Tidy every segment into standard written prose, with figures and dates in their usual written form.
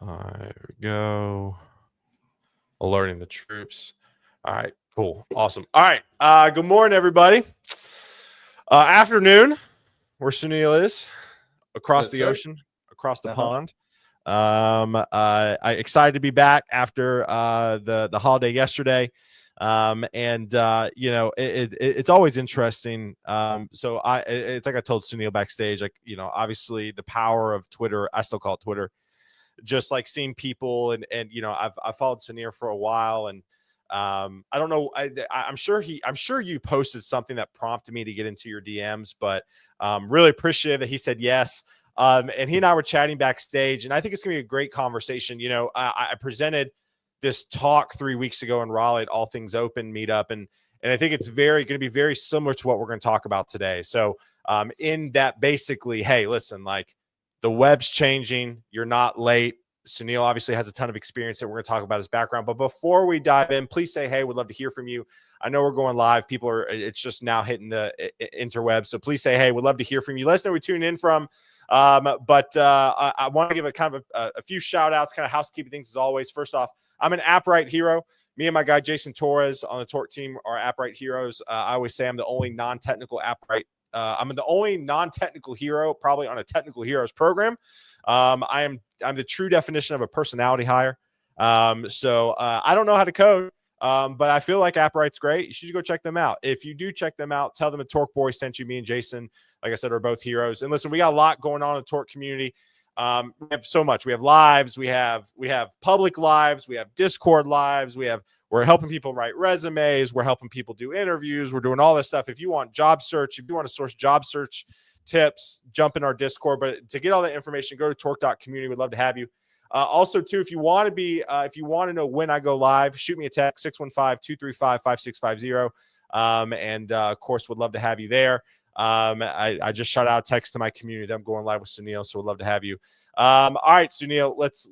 There we go. Alerting the troops. All right, cool. Awesome. All right. Good morning, everybody. Afternoon, where Sunil is, across the ocean, across the pond. I excited to be back after the holiday yesterday. It's always interesting. It's like I told Sunil backstage, like, obviously the power of Twitter, I still call it Twitter, just like seeing people and I've followed Sunil for a while, and I don't know. I'm sure you posted something that prompted me to get into your DMs, but really appreciative that he said yes. And he and I were chatting backstage, and I think it's gonna be a great conversation. I presented this talk 3 weeks ago in Raleigh at All Things Open meetup, and I think it's going to be very similar to what we're going to talk about today. So in that, basically, hey, listen, like, the web's changing. You're not late. Sunil obviously has a ton of experience that we're going to talk about his background. But before we dive in, please say, hey, we'd love to hear from you. I know we're going live. It's just now hitting the interweb. So please say, hey, we'd love to hear from you. Let us know where you're tuning in from. I want to give a kind of a few shout outs, kind of housekeeping things as always. First off, I'm an Appright hero. Me and my guy, Jason Torres, on the Torque team are Appright heroes. I always say I'm the only non-technical Appright. I'm the only non-technical hero probably on a technical heroes program. I'm the true definition of a personality hire. So I don't know how to code, but I feel like Appright's great. You should go check them out. If you do check them out, tell them a Torque Boy sent you. Me and Jason, like I said, are both heroes. And listen, we got a lot going on in the Torque community. We have so much. We have lives. We have public lives. We have Discord lives. We're helping people write resumes. We're helping people do interviews. We're doing all this stuff. If you want job search, if you want to source job search tips, jump in our Discord. But to get all that information, go to torque.community. We'd love to have you. Also, too, if you want to know when I go live, shoot me a text, 615-235-5650. Of course, would love to have you there. I just shot out a text to my community that I'm going live with Sunil, so we'd love to have you. All right, Sunil, let's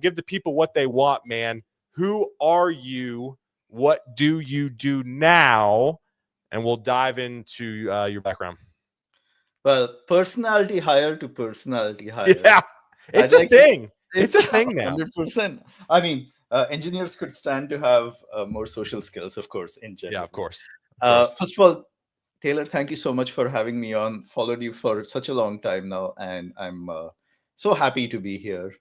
give the people what they want, man. Who are you? What do you do now? And we'll dive into your background. Well, personality hire to personality hire. Yeah, it's a thing. It's a thing now. 100%. I mean, engineers could stand to have more social skills, of course, in general. Yeah, of course. First of all, Taylor, thank you so much for having me on. Followed you for such a long time now, and I'm so happy to be here.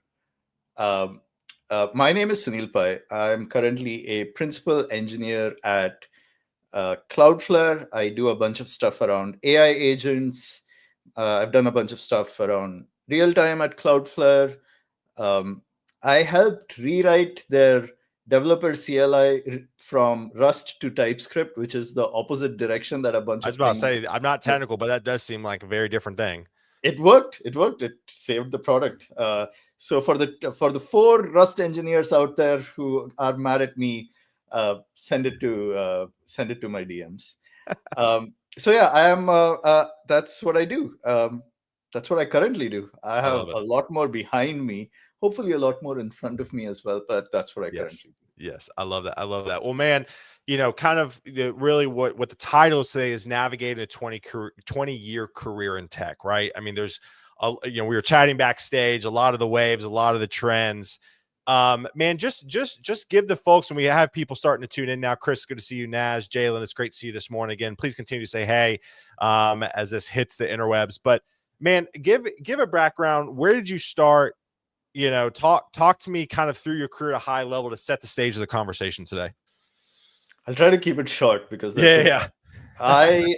My name is Sunil Pai. I'm currently a principal engineer at Cloudflare. I do a bunch of stuff around AI agents. I've done a bunch of stuff around real-time at Cloudflare. I helped rewrite their developer CLI from Rust to TypeScript, which is the opposite direction that a bunch of. I was about to say, I'm not technical, but that does seem like a very different thing. It worked. It saved the product. So for the 4 Rust engineers out there who are mad at me, send it to my DMs. So yeah, I am. That's what I do. That's what I currently do. I have a lot more behind me. Hopefully, a lot more in front of me as well. But that's what I currently do. Yes, I love that. I love that. Well, man, kind of really what the titles say is navigating a 20-year career in tech, right? I mean, there's, we were chatting backstage, a lot of the waves, a lot of the trends. Man, just give the folks, and we have people starting to tune in now. Chris, good to see you. Naz, Jalen, it's great to see you this morning again. Please continue to say hey as this hits the interwebs. But man, give a background. Where did you start? Talk to me kind of through your career at a high level to set the stage of the conversation today. I'll try to keep it short because I'm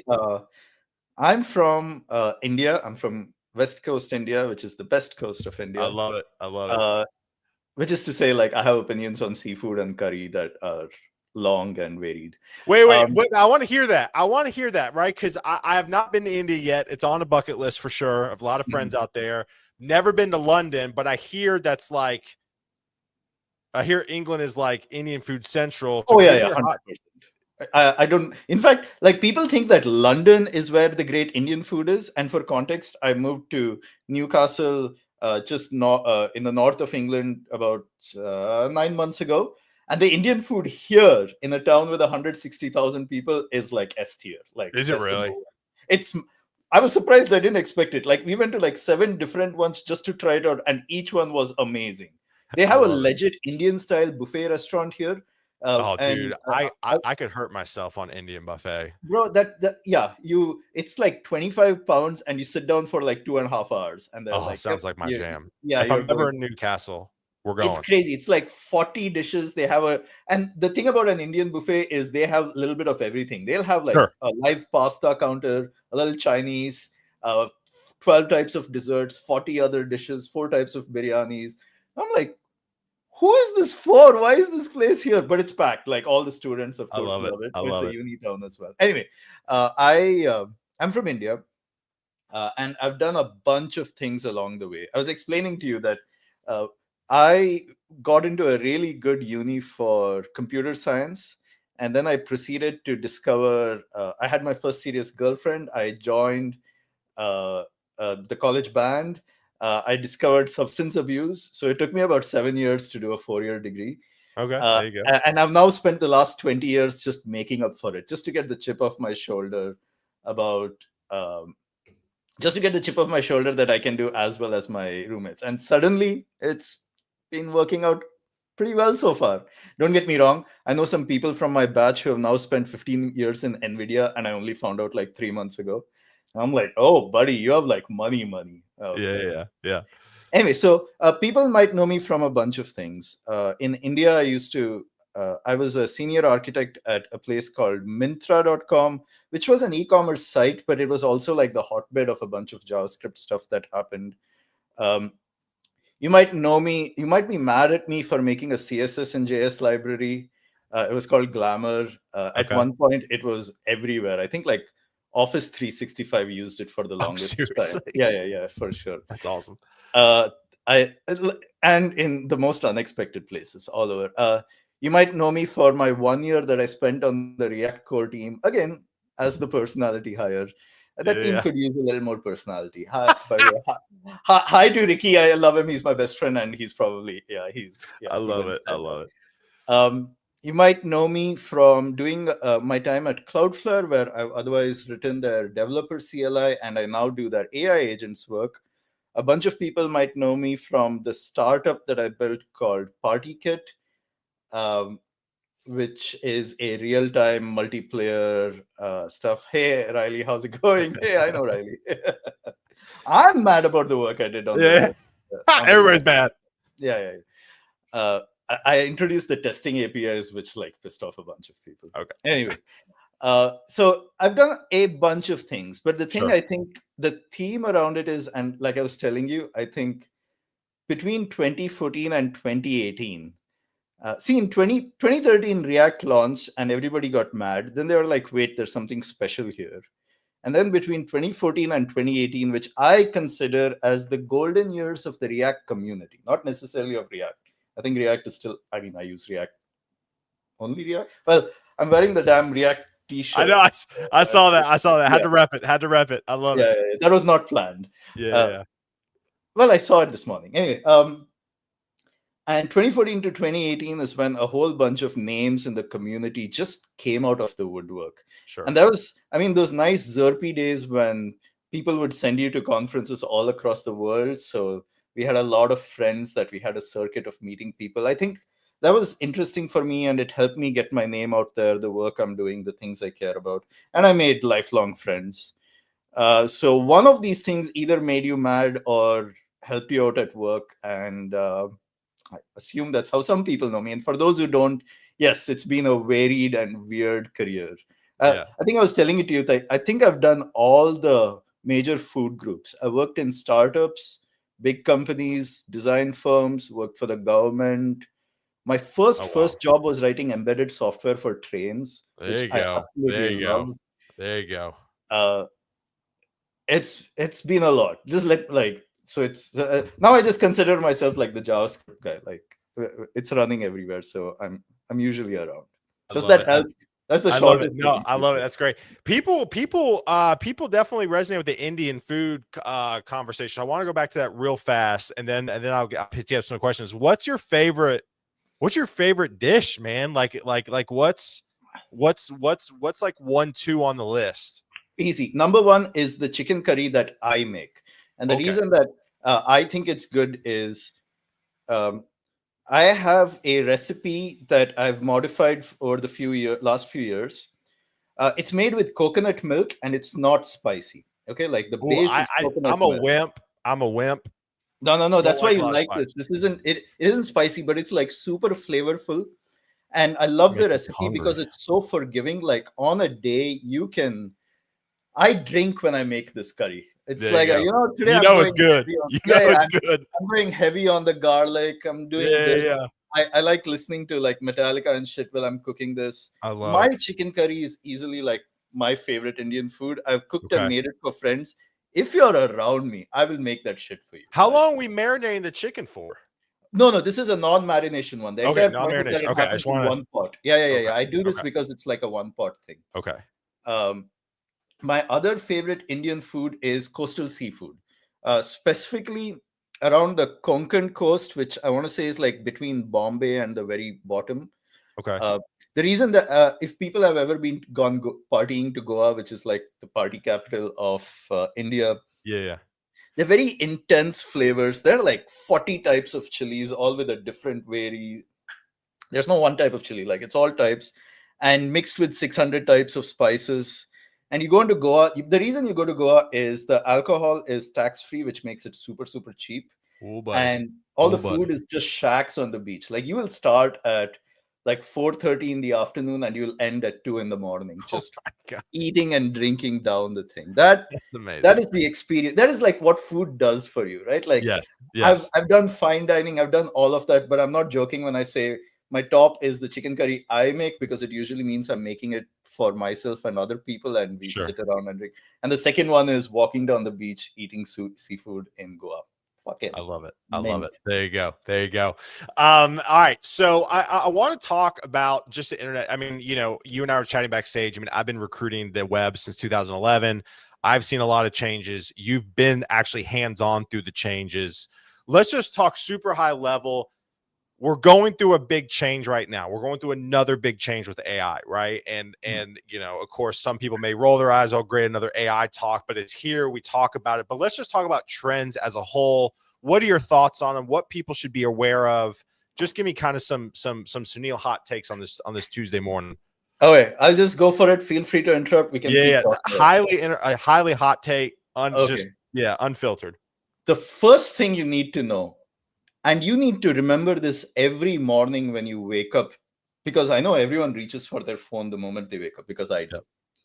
from India. I'm from West Coast India, which is the best coast of India. I love it. Which is to say, like, I have opinions on seafood and curry that are long and varied. Wait. I want to hear that. Right? Because I have not been to India yet. It's on a bucket list for sure. I have a lot of friends out there. Never been to London, but I hear England is like Indian food central. Oh yeah, 100%. I don't. In fact, like, people think that London is where the great Indian food is. And for context, I moved to Newcastle, just in the north of England about 9 months ago. And the Indian food here in a town with 160,000 people is like S tier. Like, is it really? It's I was surprised. I didn't expect it. Like we went to like 7 different ones just to try it out, and each one was amazing. They I have a love it. legit Indian style buffet restaurant here, Oh, and dude, I could hurt myself on Indian buffet. bro, that yeah, it's like 25 pounds, and you sit down for like 2.5 hours, and they're Oh, like, yep, sounds like my you, jam. yeah, If you're I'm going. ever in Newcastle, we're It's going. crazy. It's like 40 dishes. They have and the thing about an Indian buffet is they have a little bit of everything. They'll have like Sure. a live pasta counter, a little Chinese, uh, 12 types of desserts, 40 other dishes, 4 types of biryanis. I'm like, who is this for? Why is this place here? But it's packed. Like all the students, of I course, love it. love it. I It's love a it. uni town as well. Anyway, I'm from India, and I've done a bunch of things along the way. I was explaining to you that uh, I got into a really good uni for computer science, and then I proceeded to discover. I had my first serious girlfriend. I joined uh, the college band. I discovered substance abuse, so it took me about 7 years to do a 4-year degree. Okay, there you go. And I've now spent the last 20 years just making up for it, just to get the chip off my shoulder about um, just to get the chip off my shoulder that I can do as well as my roommates. And suddenly it's been working out pretty well so far. Don't get me wrong. I know some people from my batch who have now spent 15 years in NVIDIA, and I only found out like 3 months ago. I'm like, oh, buddy, you have like money out Yeah, there. yeah, yeah. Anyway, so people might know me from a bunch of things. In India, I was a senior architect at a place called Mintra.com, which was an e-commerce site, but it was also like the hotbed of a bunch of JavaScript stuff that happened. Um, you might know me, you might be mad at me for making a CSS and JS library. It was called Glamour. At Okay. one point, it was everywhere. I think like Office 365 used it for the Oh, longest time. seriously? Yeah, for sure. That's awesome. uh, and in the most unexpected places all over. You might know me for my 1 year that I spent on the React core team. Again, as the personality hire. That team Yeah, could use a little more personality. Hi, by the way, hi to Ricky. I love him. He's my best friend, and he's probably I he love wins it. I that love it. you might know me from doing my time at Cloudflare, where I've otherwise written their developer CLI, and I now do their AI agents work. A bunch of people might know me from the startup that I built called PartyKit, um, which is a real-time multiplayer stuff. Hey, Riley, how's it going? Hey, I know Riley. I'm mad about the work I did on Yeah. the on the Everybody's React. mad. Yeah. I introduced the testing APIs, which like pissed off a bunch of people. Okay. Anyway, so I've done a bunch of things, but the thing Sure. I think the theme around it is, and like I was telling you, I think between 2014 and 2018, see in 2013 React launched and everybody got mad. Then they were like, wait, there's something special here. And then between 2014 and 2018, which I consider as the golden years of the React community, not necessarily of React. I think React is still, I mean, I use React, only React. Well, I'm wearing the damn React I t-shirt. know. I saw that. I saw that. Had Yeah, to rep it. Had to rep it. I love it. that was not planned. Yeah, Uh, yeah. well, I saw it this morning. Anyway, and 2014 to 2018 is when a whole bunch of names in the community just came out of the woodwork. Sure. And that was, I mean, those nice Zerpy days when people would send you to conferences all across the world. So we had a lot of friends that we had a circuit of meeting people. I think that was interesting for me, and it helped me get my name out there, the work I'm doing, the things I care about. And I made lifelong friends. So one of these things either made you mad or helped you out at work. And I assume that's how some people know me. And for those who don't, yes, it's been a varied and weird career. Yeah. I think I was telling it to you that I think I've done all the major food groups. I worked in startups, big companies, design firms, worked for the government. My first Oh, wow. first job was writing embedded software for trains, There which you I go. There absolutely you love. go. There you go. Uh, it's been a lot. Just so it's now I just consider myself like the JavaScript guy. Like it's running everywhere, so I'm usually around. I Does love that it. help? That's the I love it. shortest. No, I love it. That's great. People definitely resonate with the Indian food conversation. I want to go back to that real fast, and then I'll pitch you up some questions. What's your favorite dish, man? Like what's like 1-2 on the list? Easy. Number one is the chicken curry that I make. And the Okay. reason that I think it's good is um, I have a recipe that I've modified over the last few years. It's made with coconut milk and it's not spicy. Okay, like the Oh, base is coconut I'm a milk. wimp. I'm a wimp. No, no, no. Don't That's why like a you lot of like this. spice. This isn't it. It isn't spicy, but it's like super flavorful. And I love the Making me recipe because hungry. it's so forgiving. Like on a day, you can. I drink when I make this curry. It's There you like go. today You I'm know it's going good. heavy on. You know Yeah, yeah. it's good. I'm going heavy on the garlic. I'm Yeah, doing yeah, this. yeah. I like listening to like Metallica and shit while I'm cooking this. I love My it. chicken curry is easily like my favorite Indian food. I've cooked and Okay. made it for friends. If you're around me, I will make that shit for you. How Like, long are we marinating the chicken for? no, no, this is a non-marination one. The Okay, entire point is that non-marination. it Okay, I happens just in want to. one pot. Yeah, yeah, yeah, Okay, yeah. I do this okay, because it's like a one pot thing. okay. Um, my other favorite Indian food is coastal seafood, specifically around the Konkan coast, which I want to say is like between Bombay and the very bottom. Okay. Uh, the reason that if people have ever been partying to Goa, which is like the party capital of India, Yeah, yeah. they're very intense flavors. There are like 40 types of chilies, all with a different there's no one type of chili, like it's all types and mixed with 600 types of spices. And you go into Goa, the reason you go to Goa is the alcohol is tax free, which makes it super super cheap, Oh, buddy. and all the Oh, food buddy. is just shacks on the beach. Like you will start at like 4:30 in the afternoon and you'll end at 2 in the morning, Oh just my god, eating and drinking down the thing. That that's amazing. is the experience. That is like what food does for you, right? Like Yes, I've yes, I've done fine dining, I've done all of that, but I'm not joking when I say my top is the chicken curry I make, because it usually means I'm making it for myself and other people, and we sure. sit around and drink. And the second one is walking down the beach eating seafood in Goa. I Fucking love it. I love mint. it. There you go. There you go. All right. So I want to talk about just the internet. I mean, you and I were chatting backstage. I mean, I've been recruiting the web since 2011. I've seen a lot of changes. You've been actually hands-on through the changes. Let's just talk super high level. We're going through a big change right now. We're going through another big change with AI, right? And of course, some people may roll their eyes, oh, great, another AI talk, but it's here. We talk about it. But let's just talk about trends as a whole. What are your thoughts on them? What people should be aware of? Just give me kind of some Sunil hot takes on this Tuesday morning. Okay, I'll just go for it. Feel free to interrupt. We can Yeah, keep yeah. talking about it. Highly hot take, just Okay. unfiltered. The first thing you need to know, and you need to remember this every morning when you wake up, because I know everyone reaches for their phone the moment they wake up, because I Yeah, do.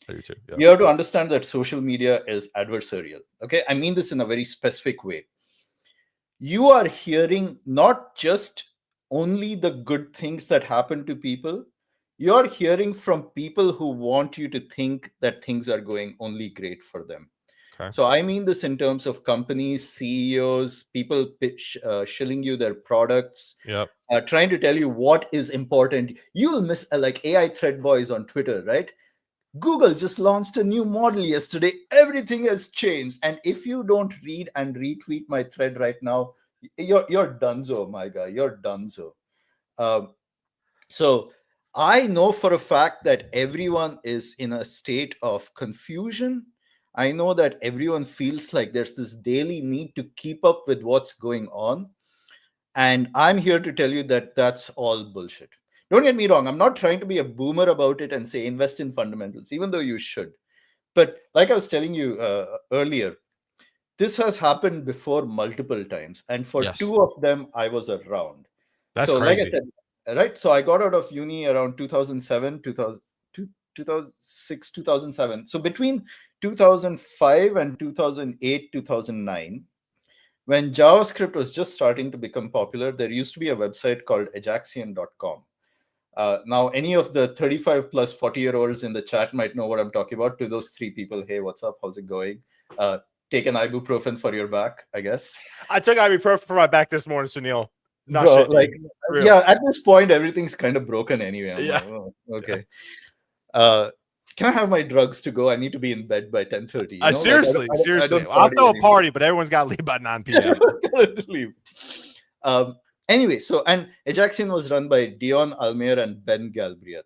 I do too. Yeah. You have to understand that social media is adversarial. Okay, I mean this in a very specific way. You are hearing not just only the good things that happen to people, you're hearing from people who want you to think that things are going only great for them. Okay. So I mean this in terms of companies, CEOs, people shilling you their products, Yep. trying to tell you what is important. You will miss like AI thread boys on Twitter, right? Google just launched a new model yesterday. Everything has changed. And if you don't read and retweet my thread right now, you're donezo, my guy. You're donezo. Um, so I know for a fact that everyone is in a state of confusion. I know that everyone feels like there's this daily need to keep up with what's going on. And I'm here to tell you that that's all bullshit. Don't get me wrong. I'm not trying to be a boomer about it and say invest in fundamentals, even though you should. But like I was telling you earlier, this has happened before multiple times. And for Yes. two of them, I was around. That's So, like I crazy. said, right? So I got out of uni around 2007, 2006, 2007. So between 2005 and 2008, 2009, when JavaScript was just starting to become popular, there used to be a website called ajaxian.com. Now, any of the 35 plus 40-year-olds in the chat might know what I'm talking about. To those three people, hey, what's up? How's it going? Take an ibuprofen for your back, I guess. I took ibuprofen for my back this morning, Sunil. Not Bro, shitting you. like, Real. yeah, at this point, everything's kind of broken anyway. I'm Yeah. like, oh, Yeah. okay. Can I have my drugs to go? I need to be in bed by 10:30. Like Seriously. I don't I'll party throw a anymore. party, but everyone's got to leave by 9 p.m. Gotta leave. Anyway, so and Ajaxian was run by Dion Almayer and Ben Galbraith.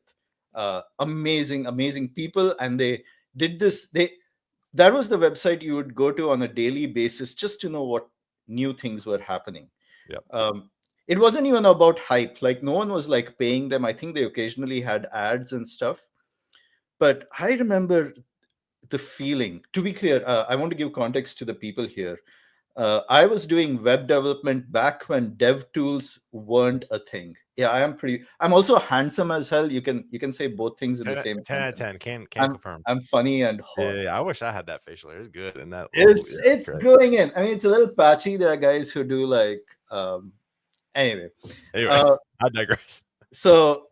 Amazing, amazing people, and they did this. that was the website you would go to on a daily basis just to know what new things were happening. Yep. It wasn't even about hype. Like no one was like paying them. I think they occasionally had ads and stuff. But I remember the feeling. To be clear, I want to give context to the people here. I was doing web development back when dev tools weren't a thing. Yeah, I'm also handsome as hell. You can say both things in the 10, same 10 out of sentence. 10. Can I'm confirm. I'm funny and hot. Yeah, I wish I had that facial hair. It's good. And that little, It's yeah, it's great. growing in. I mean, it's a little patchy. There are guys who do like anyway. Anyway, Uh, I digress. so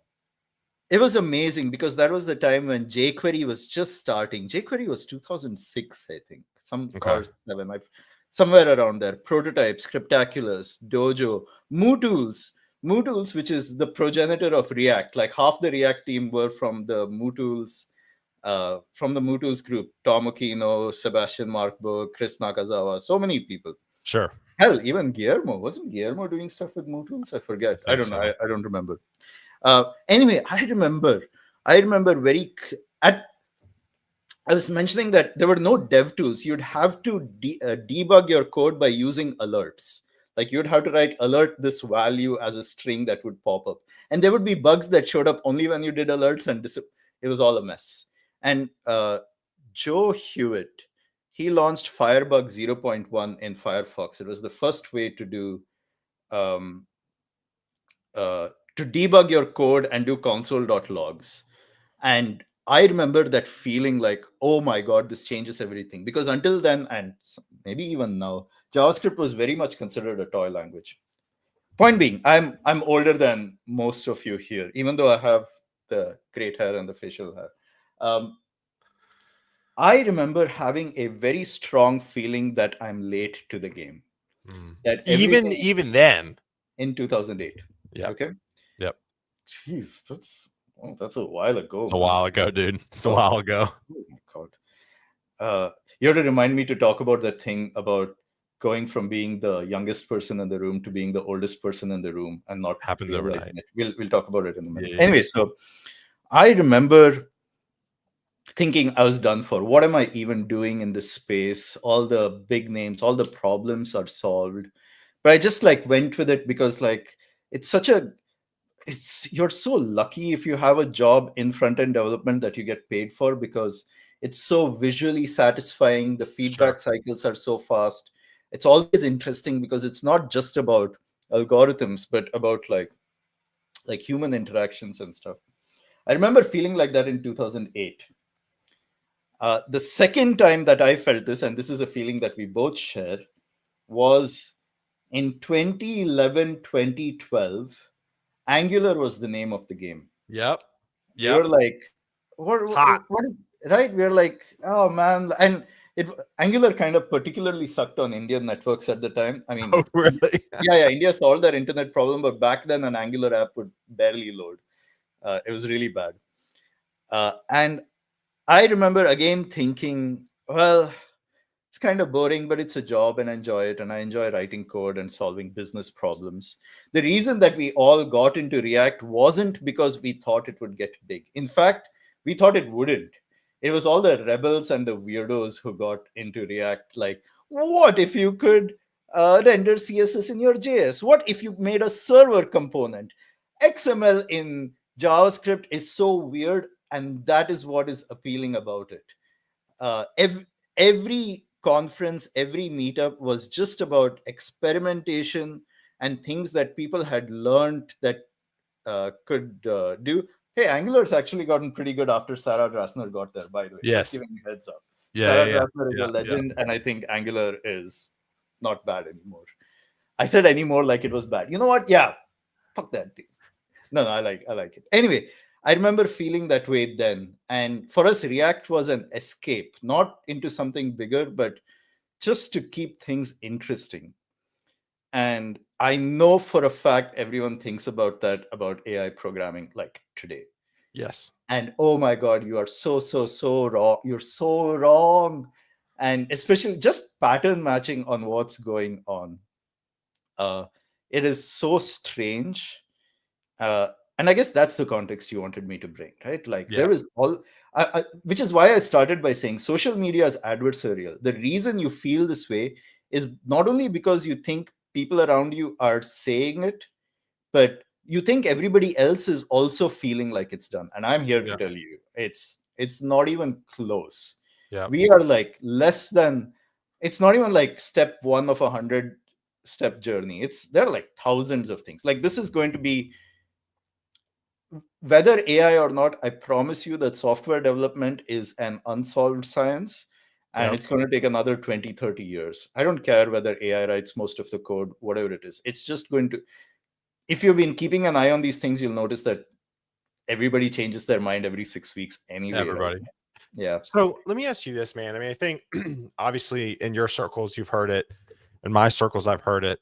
it was amazing because that was the time when jQuery was just starting. jQuery was 2006, I think, some Okay. or seven, somewhere around there. Prototypes, Scriptaculars, Dojo, MooTools, which is the progenitor of React. Like half the React team were from the MooTools group. Tom Okino, Sebastian Markberg, Chris Nakazawa, so many people. Sure. Hell, even Guillermo. Wasn't Guillermo doing stuff with MooTools? I forget. I I think don't know. so. I don't remember. Anyway, I remember at I was mentioning that there were no dev tools. You'd have to debug your code by using alerts. Like you'd have to write alert this value as a string that would pop up, and there would be bugs that showed up only when you did alerts, and it was all a mess. And Joe Hewitt, he launched Firebug 0.1 in Firefox. It was the first way to do um, to debug your code and do console.logs. And I remember that feeling like, oh my God, this changes everything. Because until then, and maybe even now, JavaScript was very much considered a toy language. Point being, I'm older than most of you here, even though I have the great hair and the facial hair. Um, I remember having a very strong feeling that I'm late to the game. That everything Even then. in 2008. Yep. Okay. Yep. Jeez, that's a while ago, It's a man. while ago, dude. It's a Oh, while ago. oh my God. You have to remind me to talk about that thing about going from being the youngest person in the room to being the oldest person in the room and not Happens realizing overnight. it. We'll talk about it in a minute. Yeah. Anyway, so I remember thinking I was done for. What am I even doing in this space? All the big names, all the problems are solved. But I just like went with it because like it's such a it's you're so lucky if you have a job in front end development that you get paid for because it's so visually satisfying. The Sure. feedback cycles are so fast. It's always interesting because it's not just about algorithms but about like human interactions and stuff. I remember feeling like that in 2008. The second time that I felt this, and this is a feeling that we both share, was in 2011, 2012. Angular was the name of the game. Yep. We were Yep. like, It's hot. what right? We were like, oh man. And it Angular kind of particularly sucked on Indian networks at the time. I mean, Oh, really? yeah, India solved their internet problem, but back then an Angular app would barely load. It was really bad. And I remember again thinking, well, it's kind of boring, but it's a job and I enjoy it. And I enjoy writing code and solving business problems. The reason that we all got into React wasn't because we thought it would get big. In fact, we thought it wouldn't. It was all the rebels and the weirdos who got into React. Like, what if you could render CSS in your JS? What if you made a server component? XML in JavaScript is so weird, and that is what is appealing about it. Every conference, every meetup was just about experimentation and things that people had learned that could do. Hey, Angular's actually gotten pretty good after Sarah Drasner got there, by the way. Just Yes. giving you a heads up. Yeah. Sarah Yeah. Drasner is a Yeah. Yeah. legend, and I think Angular is not bad anymore. I said anymore like it was bad. You know what? Yeah, fuck that. No, I like it. Anyway, I remember feeling that way then. And for us, React was an escape, not into something bigger, but just to keep things interesting. And I know for a fact everyone thinks about that about AI programming like today. Yes. And oh my God, you are so wrong. You're so wrong. And especially just pattern matching on what's going on. Uh, it is so strange. And I guess that's the context you wanted me to bring, right? Like Yeah. there is all which is why I started by saying social media is adversarial. The reason you feel this way is not only because you think people around you are saying it, but you think everybody else is also feeling like it's done. And I'm here to Yeah. tell you, it's not even close. Yeah. We are like less than. It's not even like step one of 100 step journey. It's there are like thousands of things. Like this is going to be, whether AI or not, I promise you that software development is an unsolved science, and Yeah. it's going to take another 20, 30 years. I don't care whether AI writes most of the code, whatever it is. It's just going to, if you've been keeping an eye on these things, you'll notice that everybody changes their mind every 6 weeks anyway, right? Everybody. Yeah. So let me ask you this, man. I mean, I think obviously in your circles you've heard it. In my circles, I've heard it.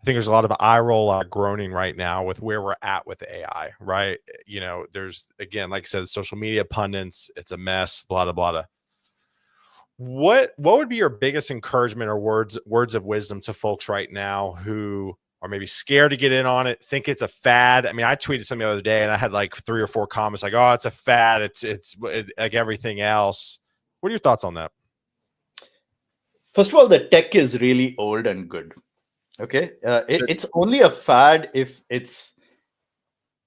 I think there's a lot of eye roll, groaning right now with where we're at with AI, right? There's, again, like I said, social media pundits, it's a mess, blah, blah, blah. What would be your biggest encouragement or words of wisdom to folks right now who are maybe scared to get in on it, think it's a fad? I mean, I tweeted something the other day and I had like 3 or 4 comments like, "Oh, it's a fad. It's like everything else." What are your thoughts on that? First of all, the tech is really old and good. Okay. It's only a fad if it's,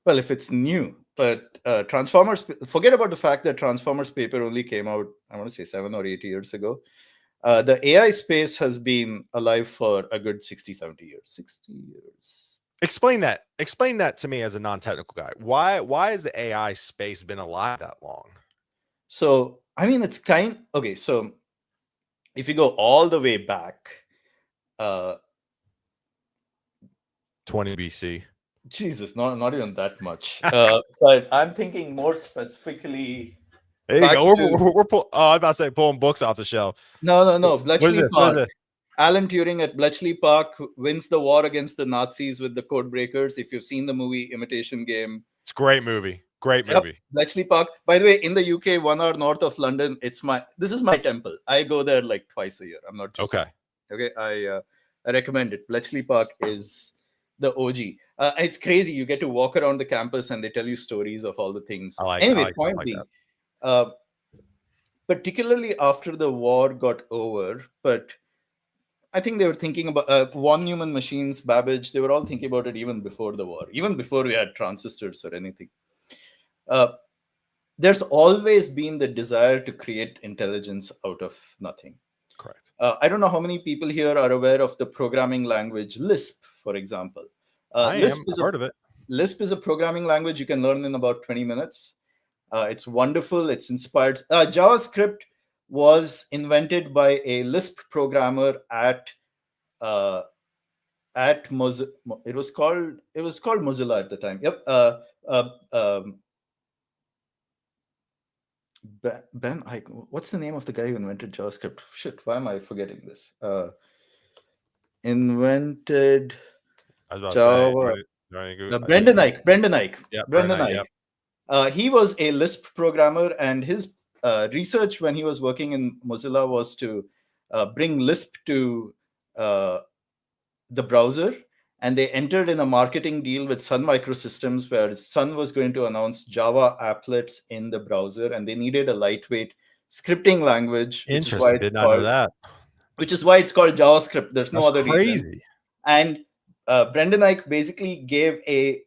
well, if it's new. But Transformers, forget about the fact that Transformers paper only came out, I want to say 7 or 8 years ago. The AI space has been alive for a good 60, 70 years. 60 years. Explain that to me as a non-technical guy. Why has the AI space been alive that long? So, I mean, it's okay. So, if you go all the way back, uh, 20 BC. Jesus, not even that much. But I'm thinking more specifically There you back go. to, I'm about to say pulling books off the shelf. no, What is Bletchley this? What is Park. this? Alan Turing at Bletchley Park wins the war against the Nazis with the code breakers. If you've seen the movie Imitation Game, It's a great movie. Great yep, movie. Bletchley Park. By the way, in the UK, 1 hour north of London, this is my temple. I go there like twice a year. I'm not joking. Okay. Okay, I recommend it. Bletchley Park is the OG. It's crazy. You get to walk around the campus and they tell you stories of all the things. I like Anyway, stuff point like being, that. uh, particularly after the war got over, but I think they were thinking about von Neumann machines, Babbage. They were all thinking about it even before the war, even before we had transistors or anything. Uh, there's always been the desire to create intelligence out of nothing. Correct. I don't know how many people here are aware of the programming language Lisp, for example. I am. I've heard of it. Lisp is a programming language you can learn in about 20 minutes. It's wonderful. It's inspired. JavaScript was invented by a Lisp programmer uh, at Mozilla. It was called Mozilla at the time. Yep. Ben Ike. What's the name of the guy who invented JavaScript? Shit, why am I forgetting this? Invented I was about Java. to say. Brendan Ike. Brendan Ike. Yeah, Brendan Brennan, Ike. yeah. He was a Lisp programmer, and his research when he was working in Mozilla was to bring Lisp to the browser. And they entered in a marketing deal with Sun Microsystems, where Sun was going to announce Java applets in the browser, and they needed a lightweight scripting language, Interesting. Did not know that. which is why it's called JavaScript. There's no That's other reason. crazy. And Brendan Ike basically gave a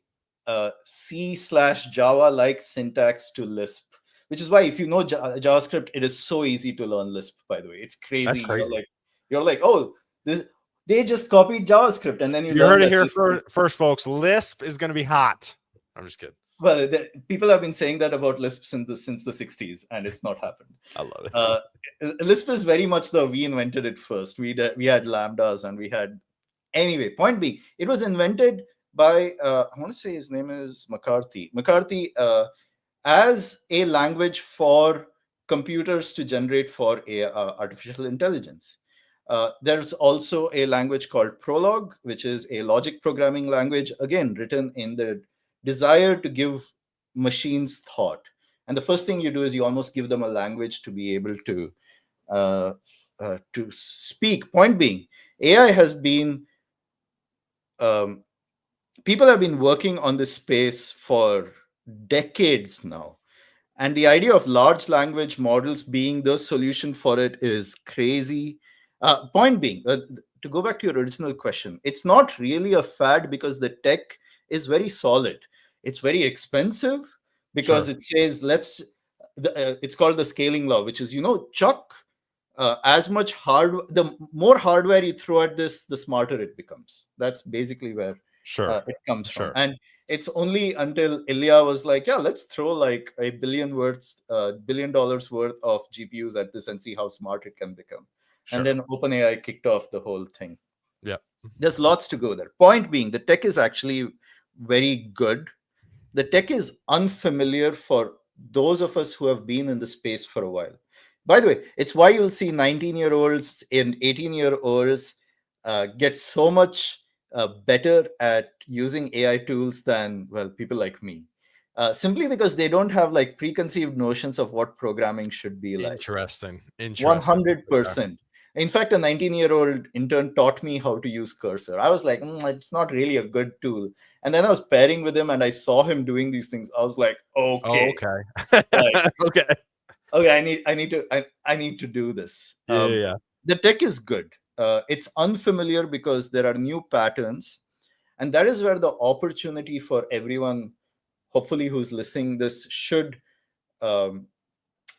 C/Java like syntax to Lisp, which is why if you know JavaScript, it is so easy to learn Lisp. By the way, it's crazy. That's crazy. You're like, oh, they just copied JavaScript, and then you heard learn it here first, folks. Lisp is going to be hot. I'm just kidding. Well, people have been saying that about Lisp since the 60s, and it's not happened. I love it. Lisp is very much we invented it first. We had lambdas, and we had. Anyway, point being, it was invented by I want to say his name is McCarthy. McCarthy as a language for computers to generate for artificial intelligence. There's also a language called Prolog, which is a logic programming language, again written in the desire to give machines thought. And the first thing you do is you almost give them a language to be able to speak. Point being, AI has been people have been working on this space for decades now, And the idea of large language models being the solution for it is crazy. Point being, to go back to your original question, it's not really a fad because the tech is very solid. It's very expensive because Sure. it says it's called the scaling law, which is, chuck as much the more hardware you throw at this, the smarter it becomes. That's basically where Sure. it comes from. Sure. And it's only until Ilya was like, yeah, let's throw like $1 billion worth of GPUs at this and see how smart it can become. And Sure. then OpenAI kicked off the whole thing. Yeah. There's lots to go there. Point being, the tech is actually very good. The tech is unfamiliar for those of us who have been in the space for a while. By the way, it's why you'll see 19-year-olds and 18-year-olds get so much better at using AI tools than, well, people like me. Simply because they don't have like preconceived notions of what programming should be like. Interesting. Interesting. Okay. 100%. In fact, a 19-year-old intern taught me how to use Cursor. I was like, it's not really a good tool. And then I was pairing with him and I saw him doing these things. I was like, Oh, okay, okay. like, Okay. okay, I need to do this. Yeah, yeah, yeah. The tech is good. It's unfamiliar because there are new patterns. And that is where the opportunity for everyone, hopefully, who's listening this should um,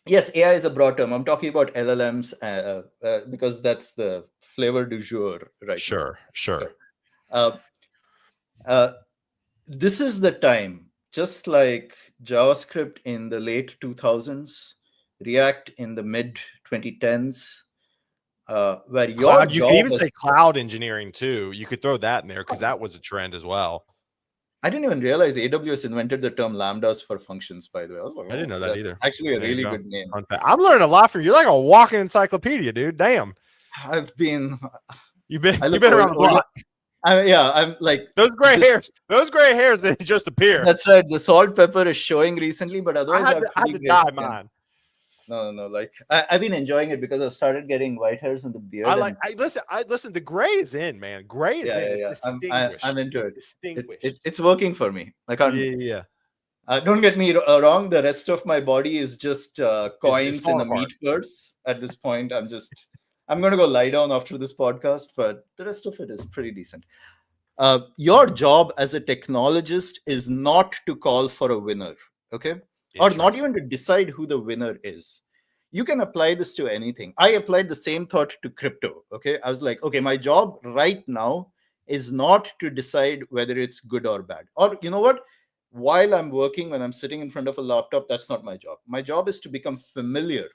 yes, AI is a broad term. I'm talking about LLMs because that's the flavor du jour right now. Sure. Sure. Okay. Uh, uh, this is the time, just like JavaScript in the late 2000s, React in the mid 2010s, where your Cloud. You could job even is. say cloud engineering too. You could throw that in there because that was a trend as well. I didn't even realize AWS invented the term lambdas for functions, by the way. I was like, I didn't oh, know that that's either. actually a There you really go. good name. Fun fact. I'm learning a lot from you. You're like a walking encyclopedia, dude. Damn. I've been, You've been I you've look been old, around the older. block. Yeah, I'm like, this. Those gray hairs didn't just appear. That's right. The salt pepper is showing recently, but I otherwise I had have to I had pretty to great dye skin. mine. No. Like I've been enjoying it because I've started getting white hairs in the beard, and I listen, the gray is in, man. Gray is in. It's yeah. I'm distinguished. into it. Distinguished. It's working for me. I can't. Yeah, yeah. Don't get me wrong. The rest of my body is just It's coins in falling a apart. meat purse. At this point, I'm going to go lie down after this podcast, but the rest of it is pretty decent. Your job as a technologist is not to call for a winner, okay? Or not Interesting. even to decide who the winner is. You can apply this to anything. I applied the same thought to crypto, okay? I was like, okay, my job right now is not to decide whether it's good or bad. Or you know what? While I'm working, when I'm sitting in front of a laptop, that's not my job. My job is to become familiar.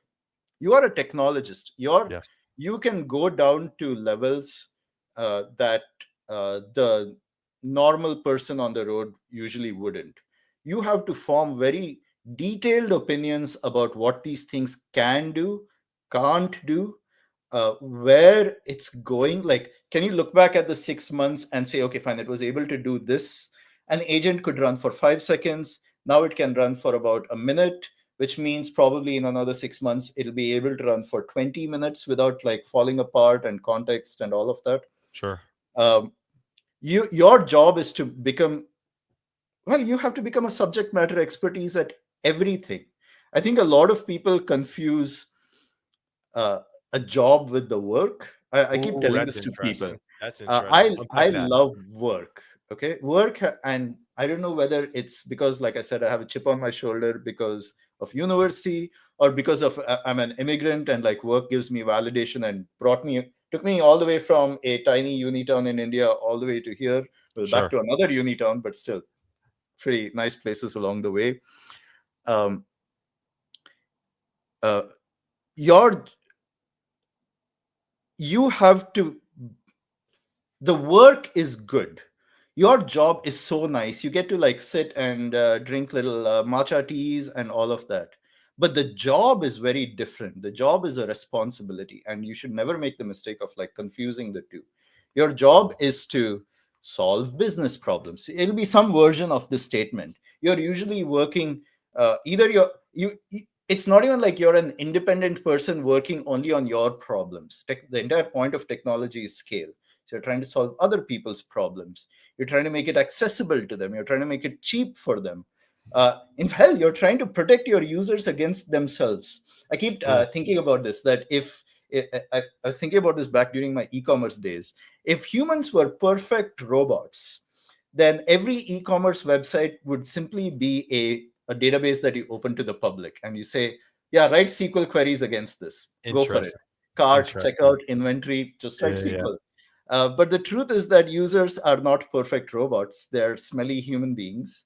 You are a technologist. Yes. You can go down to levels that the normal person on the road usually wouldn't. You have to form very detailed opinions about what these things can do, can't do, where it's going. Like, can you look back at the 6 months and say, okay, fine, it was able to do this? An agent could run for 5 seconds. Now it can run for about a minute, which means probably in another 6 months, it'll be able to run for 20 minutes without like falling apart and context and all of that. Sure. Um, your job is to become, well, you have to become a subject matter expertise at everything. I think a lot of people confuse uh, a job with the work. I keep Ooh, telling that's this to people. interesting. That's Uh, interesting. I Unpack I that. love work. Okay, and I don't know whether it's because, like I said, I have a chip on my shoulder because of university, or because of I'm an immigrant and like work gives me validation and took me all the way from a tiny uni town in India all the way to here, well, back Sure. to another uni town, but still pretty nice places along the way. Um, uh, your you have to the work is good. Your job is so nice. You get to like sit and drink little matcha teas and all of that. But the job is very different. The job is a responsibility, and you should never make the mistake of like confusing the two. Your job is to solve business problems. It'll be some version of this statement. You're usually working either it's not even like you're an independent person working only on your problems. The entire point of technology is scale. So you're trying to solve other people's problems. You're trying to make it accessible to them. You're trying to make it cheap for them. In hell, you're trying to protect your users against themselves. I keep thinking about this, that if I was thinking about this back during my e-commerce days. If humans were perfect robots, then every e-commerce website would simply be a database that you open to the public and you say, yeah, write SQL queries against this. Go for it. Interesting. Cart, Interesting. checkout, inventory, just write Yeah, yeah. SQL. But the truth is that users are not perfect robots. They're smelly human beings.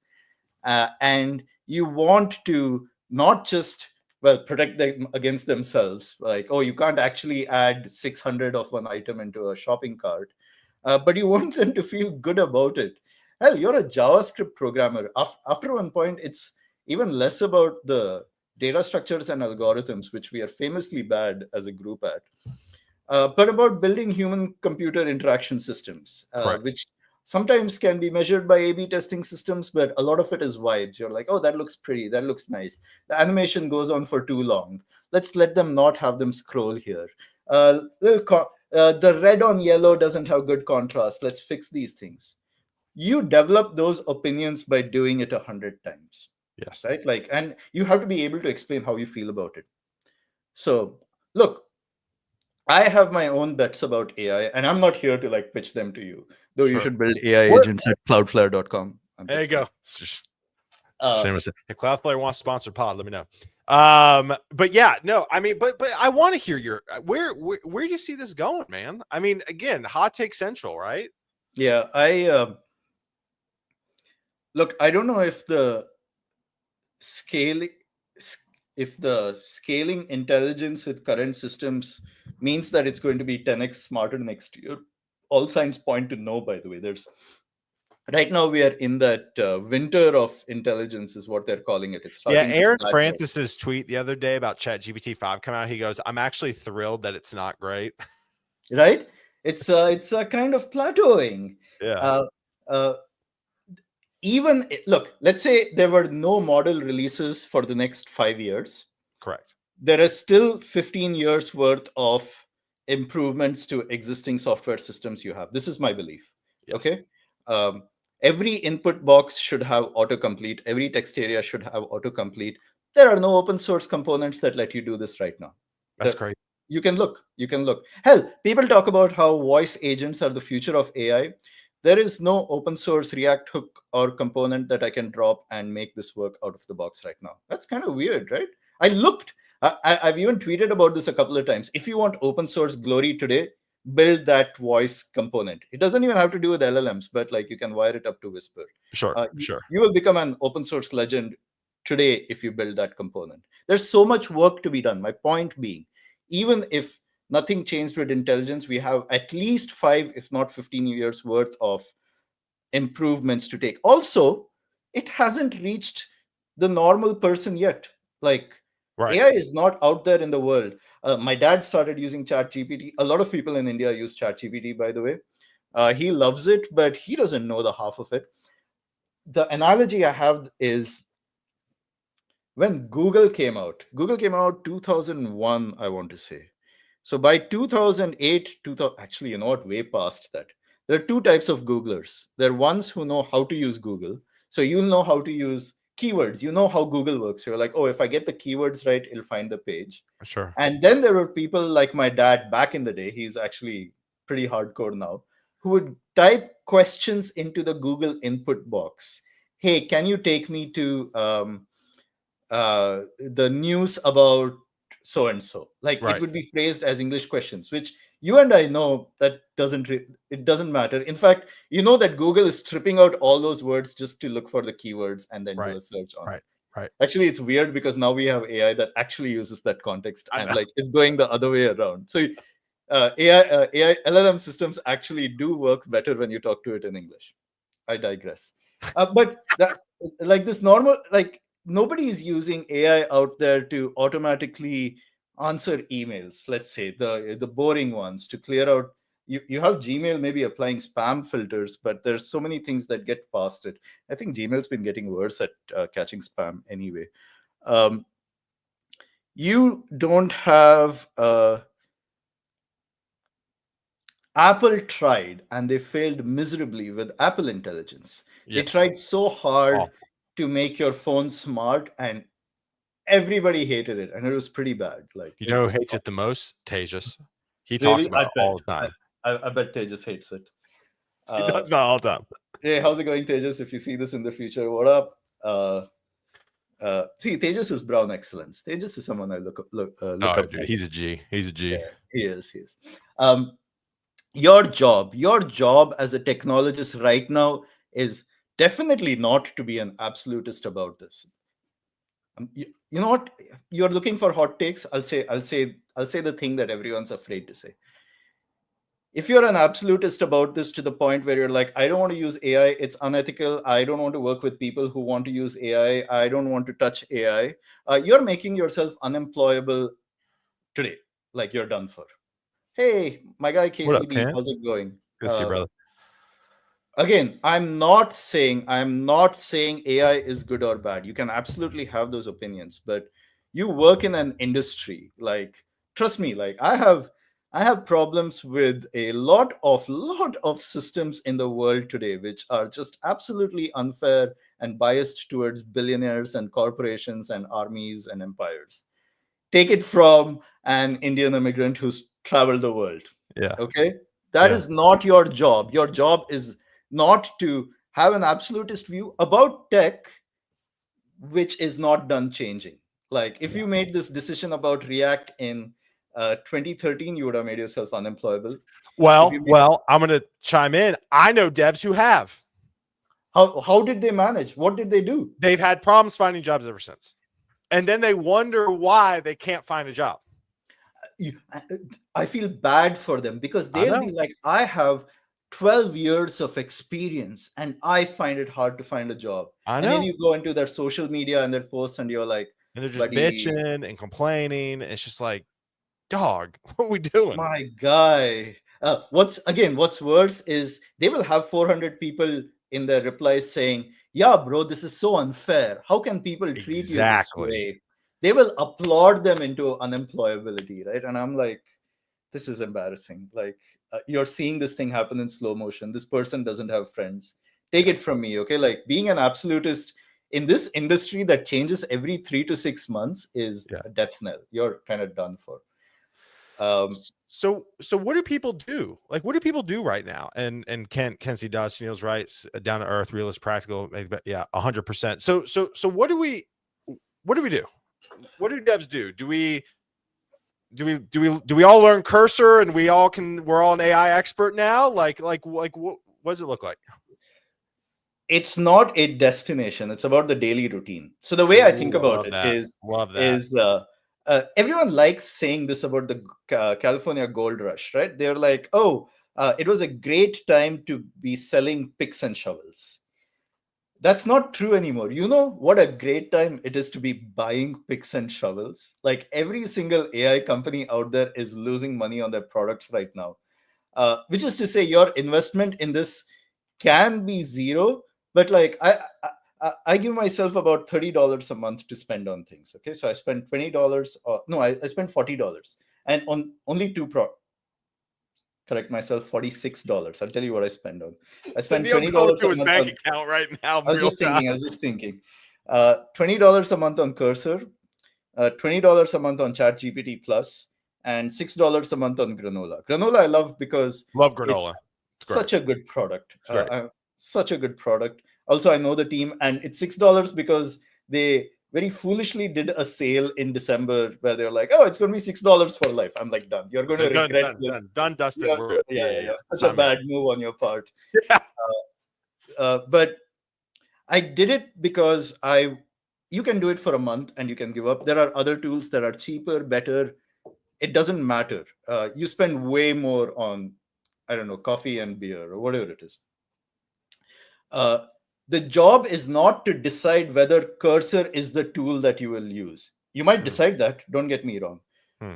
And you want to not just, well, protect them against themselves, like, oh, you can't actually add 600 of one item into a shopping cart, but you want them to feel good about it. Hell, you're a JavaScript programmer. After one point, it's even less about the data structures and algorithms, which we are famously bad as a group at, but about building human computer interaction systems, Correct. which sometimes can be measured by A/B testing systems, but a lot of it is vibes. You're like, oh, that looks pretty, that looks nice. The animation goes on for too long. Let's let them not have them scroll here. The red on yellow doesn't have good contrast. Let's fix these things. You develop those opinions by doing it 100 times, Yes. right? Like, and you have to be able to explain how you feel about it. So, look, I have my own bets about AI, and I'm not here to like pitch them to you. Though you Sure. should build AI What? agents at cloudflare.com. I'm There you just go. kidding. It's just Uh, shameless. If Cloudflare wants to sponsor pod, let me know. But yeah, no, I mean, but I want to hear your where do you see this going, man? I mean, again, hot take central, right? yeah, I look. I don't know if scaling the scaling intelligence with current systems means that it's going to be 10x smarter next year. All signs point to no. By the way, there's right now we are in that winter of intelligence, is what they're calling it. It's Yeah, starting to Aaron plateau. Francis's tweet the other day about ChatGPT 5 coming out, he goes, "I'm actually thrilled that it's not great." Right? It's a kind of plateauing. Yeah, Uh, uh, Even look, let's say there were no model releases for the next 5 years. correct. There is still 15 years worth of improvements to existing software systems you have. This is my belief. Yes, Okay. Um, every input box should have autocomplete. Every text area should have autocomplete. There are no open source components that let you do this right now. that's The, great. you can look. You can look. Hell, people talk about how voice agents are the future of AI. There is no open source React hook or component that I can drop and make this work out of the box right now. That's kind of weird, right? I looked. I've even tweeted about this a couple of times. If you want open source glory today, build that voice component. It doesn't even have to do with LLMs, but like you can wire it up to Whisper. Sure, You, sure. you will become an open source legend today if you build that component. There's so much work to be done. My point being, even if nothing changed with intelligence, we have at least 5, if not 15 years worth of improvements to take. Also, it hasn't reached the normal person yet. Like, Right. AI is not out there in the world. My dad started using ChatGPT. A lot of people in India use ChatGPT, by the way. He loves it, but he doesn't know the half of it. The analogy I have is when Google came out 2001, I want to say. So by 2008, 2000, actually, you know what, way past that. There are two types of Googlers. There are ones who know how to use Google. So you'll know how to use keywords. You know how Google works. You're like, oh, if I get the keywords right, it'll find the page. Sure. And then there were people like my dad back in the day. He's actually pretty hardcore now, who would type questions into the Google input box. Hey, can you take me to the news about so and so? Like, it Right. would be phrased as English questions, which you and I know that it doesn't matter. In fact, you know that Google is stripping out all those words just to look for the keywords and then do Right. a search on it. Right. Right. Actually, it's weird because now we have AI that actually uses that context I and know. like is going the other way around. So AI LLM systems actually do work better when you talk to it in English. I digress. But that, like, this normal, like, nobody is using AI out there to automatically answer emails. Let's say the boring ones to clear out. You have Gmail maybe applying spam filters, but there's so many things that get past it. I think Gmail's been getting worse at catching spam anyway. Um, you don't have Apple tried and they failed miserably with Apple Intelligence. They Yes. tried so hard. Awful. to make your phone smart, and everybody hated it, and it was pretty bad. Like You it know who was hates it the most? Tejas. He talks really, about it all the time. I bet Tejas hates it. He Uh, talks about it all the time. hey, how's it going, Tejas? If you see this in the future, what up? See, Tejas is brown excellence. Tejas is someone I look Oh, up dude, to. he's a G. He's a G. Yeah, he is. He is. Um, your job as a technologist right now is definitely not to be an absolutist about this. You know what? You're looking for hot takes. I'll say the thing that everyone's afraid to say. If you're an absolutist about this to the point where you're like, I don't want to use AI, it's unethical, I don't want to work with people who want to use AI, I don't want to touch AI, you're making yourself unemployable today. Like you're done for. Hey, my guy What up, KCB, Tan? how's it going? Good to see you, brother. Again, I'm not saying AI is good or bad. You can absolutely have those opinions, but you work in an industry, like, trust me, like I have problems with a lot of systems in the world today which are just absolutely unfair and biased towards billionaires and corporations and armies and empires. Take it from an Indian immigrant who's traveled the world. Yeah. Okay, that Yeah. is not your job. Your job is not to have an absolutist view about tech which is not done changing. Like if Yeah. you made this decision about React in 2013, you would have made yourself unemployable. If you made, I'm going to chime in. I know devs who have. how did they manage? What did they do? They've had problems finding jobs ever since. And then they wonder why they can't find a job. you, I I feel bad for them because I they'll be know. like, I have 12 years of experience and I find it hard to find a job. I And then know. you go into their social media and their posts and you're like, And they're just buddy, bitching and complaining. It's just like, dog, what are we doing? my guy. What's worse is they will have 400 people in their replies saying, yeah, bro, this is so unfair. How can people treat you this Exactly. way? They will applaud them into unemployability, right? And I'm like, this is embarrassing. Like you're seeing this thing happen in slow motion. This person doesn't have friends. Take Yeah. it from me, okay? Like being an absolutist in this industry that changes every 3 to 6 months is Yeah. a death knell. You're kind of done for. Um, So what do people do? Like, what do people do right now? And Ken C. Doss, Sunil's right, down to earth, realist, practical. Yeah, 100%. So what do we do? What do devs do? Do we all learn cursor and we're all an AI expert now? Like what does it look like? it's not a destination. It's about the daily routine. So the way I think Ooh, I about love it that. is Love that. is everyone likes saying this about the California gold rush, right? They're like, oh, it was a great time to be selling picks and shovels. That's not true anymore. You know what a great time it is to be buying picks and shovels? Like every single AI company out there is losing money on their products right now. Which is to say, your investment in this can be zero, but like I give myself about $30 a month to spend on things. Okay, so I spend $20, or no, I spend $40, and on only correct myself, $46. I'll tell you what I spend on. I So spend Neil twenty going dollars through a his month bank on. account right now in I was real just time. thinking. I was just thinking. $20 a month on Cursor, $20 a month on ChatGPT Plus, and $6 a month on Granola. Granola I love because Love it's granola. It's great. such a good product. It's great. Such a good product. Also, I know the team, and it's $6 because they very foolishly did a sale in December where they're like, "Oh, it's going to be $6 for life." I'm like, done. You're going to Done, regret done, this. done, done, dusted. Yeah, We're good. yeah, yeah, Yeah. yeah. Such a Sign me up. bad move on your part. Yeah. But I did it because you can do it for a month and you can give up. There are other tools that are cheaper, better. It doesn't matter. You spend way more on, I don't know, coffee and beer or whatever it is. Uh, the job is not to decide whether Cursor is the tool that you will use. You might Hmm. decide that, don't get me wrong. Hmm.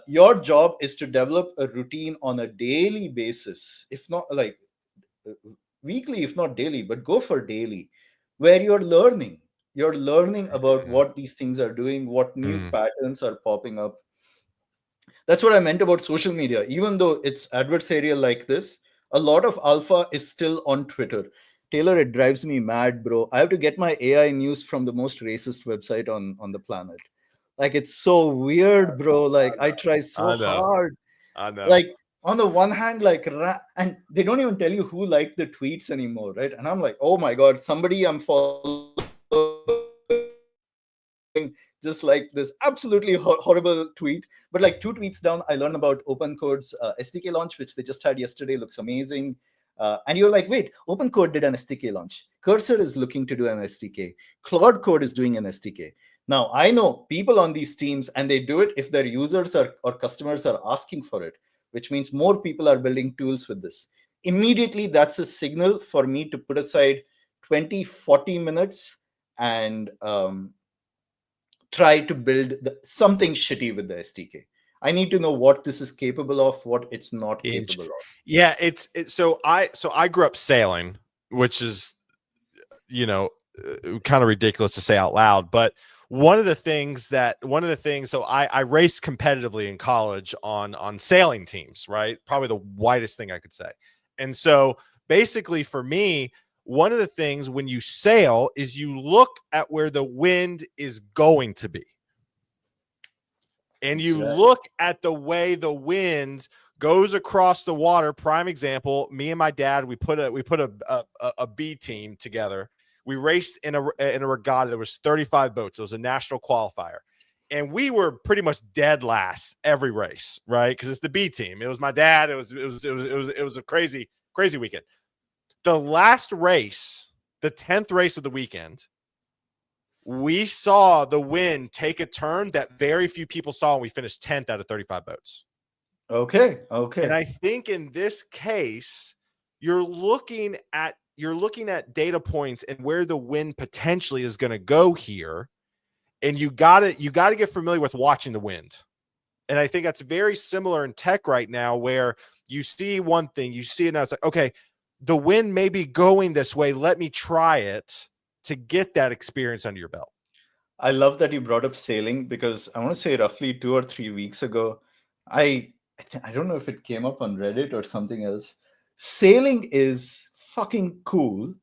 Your job is to develop a routine on a daily basis, if not like uh, weekly, if not daily, but go for daily, where you're learning. You're learning about Hmm. what these things are doing, what new Hmm. patterns are popping up. That's what I meant about social media. Even though it's adversarial like this, a lot of alpha is still on Twitter. Taylor, it drives me mad, bro. I have to get my AI news from the most racist website on the planet. Like, it's so weird, bro. Like, I try so I know. hard. I know. Like, on the one hand, like, and they don't even tell you who liked the tweets anymore, right? And I'm like, oh my god, somebody I'm following just like this absolutely horrible tweet. But like 2 tweets down, I learned about OpenCode's SDK launch, which they just had yesterday. Looks amazing. And you're like, wait, OpenCode did an SDK launch. Cursor is looking to do an SDK. Claude Code is doing an SDK. Now, I know people on these teams, and they do it if their users or customers are asking for it, which means more people are building tools with this. Immediately, that's a signal for me to put aside 20, 40 minutes and try to build something shitty with the SDK. I need to know what this is capable of, what it's not capable of. Yeah, it's so I grew up sailing, which is, you know, kind of ridiculous to say out loud, but one of the things so I raced competitively in college on sailing teams, right? Probably the widest thing I could say. And so basically for me, one of the things when you sail is you look at where the wind is going to be. And you look at the way the wind goes across the water. Prime example, me and my dad, we put a B team together. We raced in a regatta. There was 35 boats. It was a national qualifier. And we were pretty much dead last every race, right? Because it's the B team. It was my dad. It was a crazy weekend. The last race, the 10th race of the weekend, we saw the wind take a turn that very few people saw, and we finished 10th out of 35 boats. Okay. And I think in this case, you're looking at data points and where the wind potentially is going to go here, and you got to get familiar with watching the wind. And I think that's very similar in tech right now, where you see one thing, you see it now, it's like, okay, the wind may be going this way. Let me try it to get that experience under your belt. I love that you brought up sailing, because I want to say roughly 2 or 3 weeks ago, I don't know if it came up on Reddit or something else. Sailing is fucking cool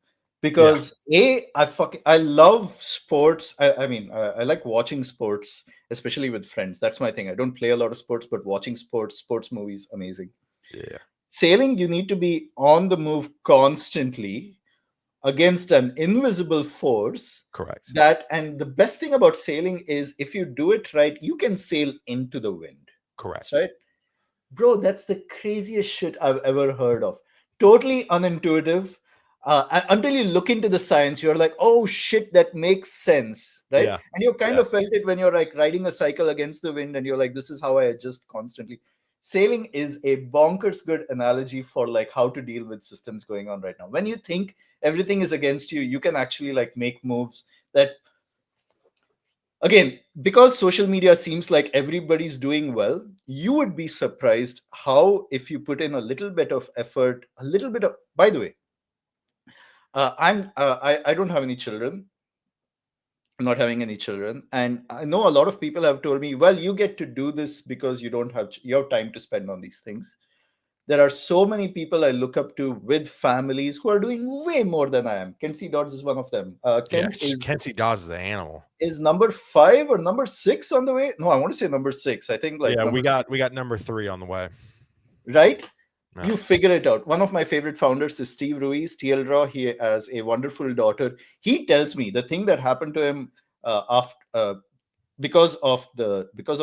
because I love sports. I mean, I like watching sports, especially with friends. That's my thing. I don't play a lot of sports, but watching sports movies, amazing. Yeah. Sailing, you need to be on the move constantly against an invisible force. Correct. And the best thing about sailing is if you do it right, you can sail into the wind. Correct. Right? Bro, that's the craziest shit I've ever heard of. Totally unintuitive. Until you look into the science, you're like, oh shit, that makes sense. Right? Yeah. And you kind of felt it when you're like riding a cycle against the wind and you're like, this is how I adjust constantly. Sailing is a bonkers good analogy for like how to deal with systems going on right now. When you think everything is against you, you can actually like make moves that, again, because social media seems like everybody's doing well, you would be surprised how, if you put in a little bit of effort, a little bit of, by the way, I don't have any children. I'm not having any children, and I know a lot of people have told me, well, you get to do this because you have time to spend on these things. There are so many people I look up to with families who are doing way more than I am. Kenzie Dodds is one of them. Kenzie Dawes is the animal. Is number 5 or number 6 on the way? No, I want to say number 6. I think like we got number 3 on the way. Right? Yeah. You figure it out. One of my favorite founders is Steve Ruiz, TL Raw. He has a wonderful daughter. He tells me the thing that happened to him because of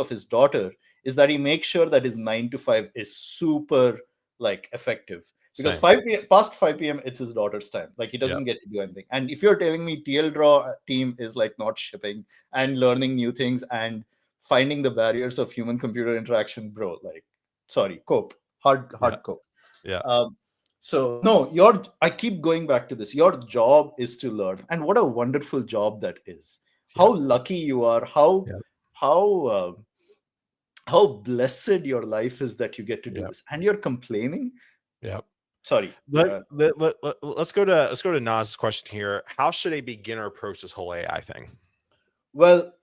his daughter is that he makes sure that his 9 to 5 is super like effective. Because 5 p.m. past 5 p.m. it's his daughter's time. Like he doesn't get to do anything. And if you're telling me TL Draw team is like not shipping and learning new things and finding the barriers of human computer interaction, bro, like sorry, cope. Hard cope. Yeah. So no, I keep going back to this. Your job is to learn. And what a wonderful job that is. How lucky you are, how blessed your life is that you get to do this. And you're complaining. Yep. Sorry. Let's go to Naz's question here. How should a beginner approach this whole AI thing? Well,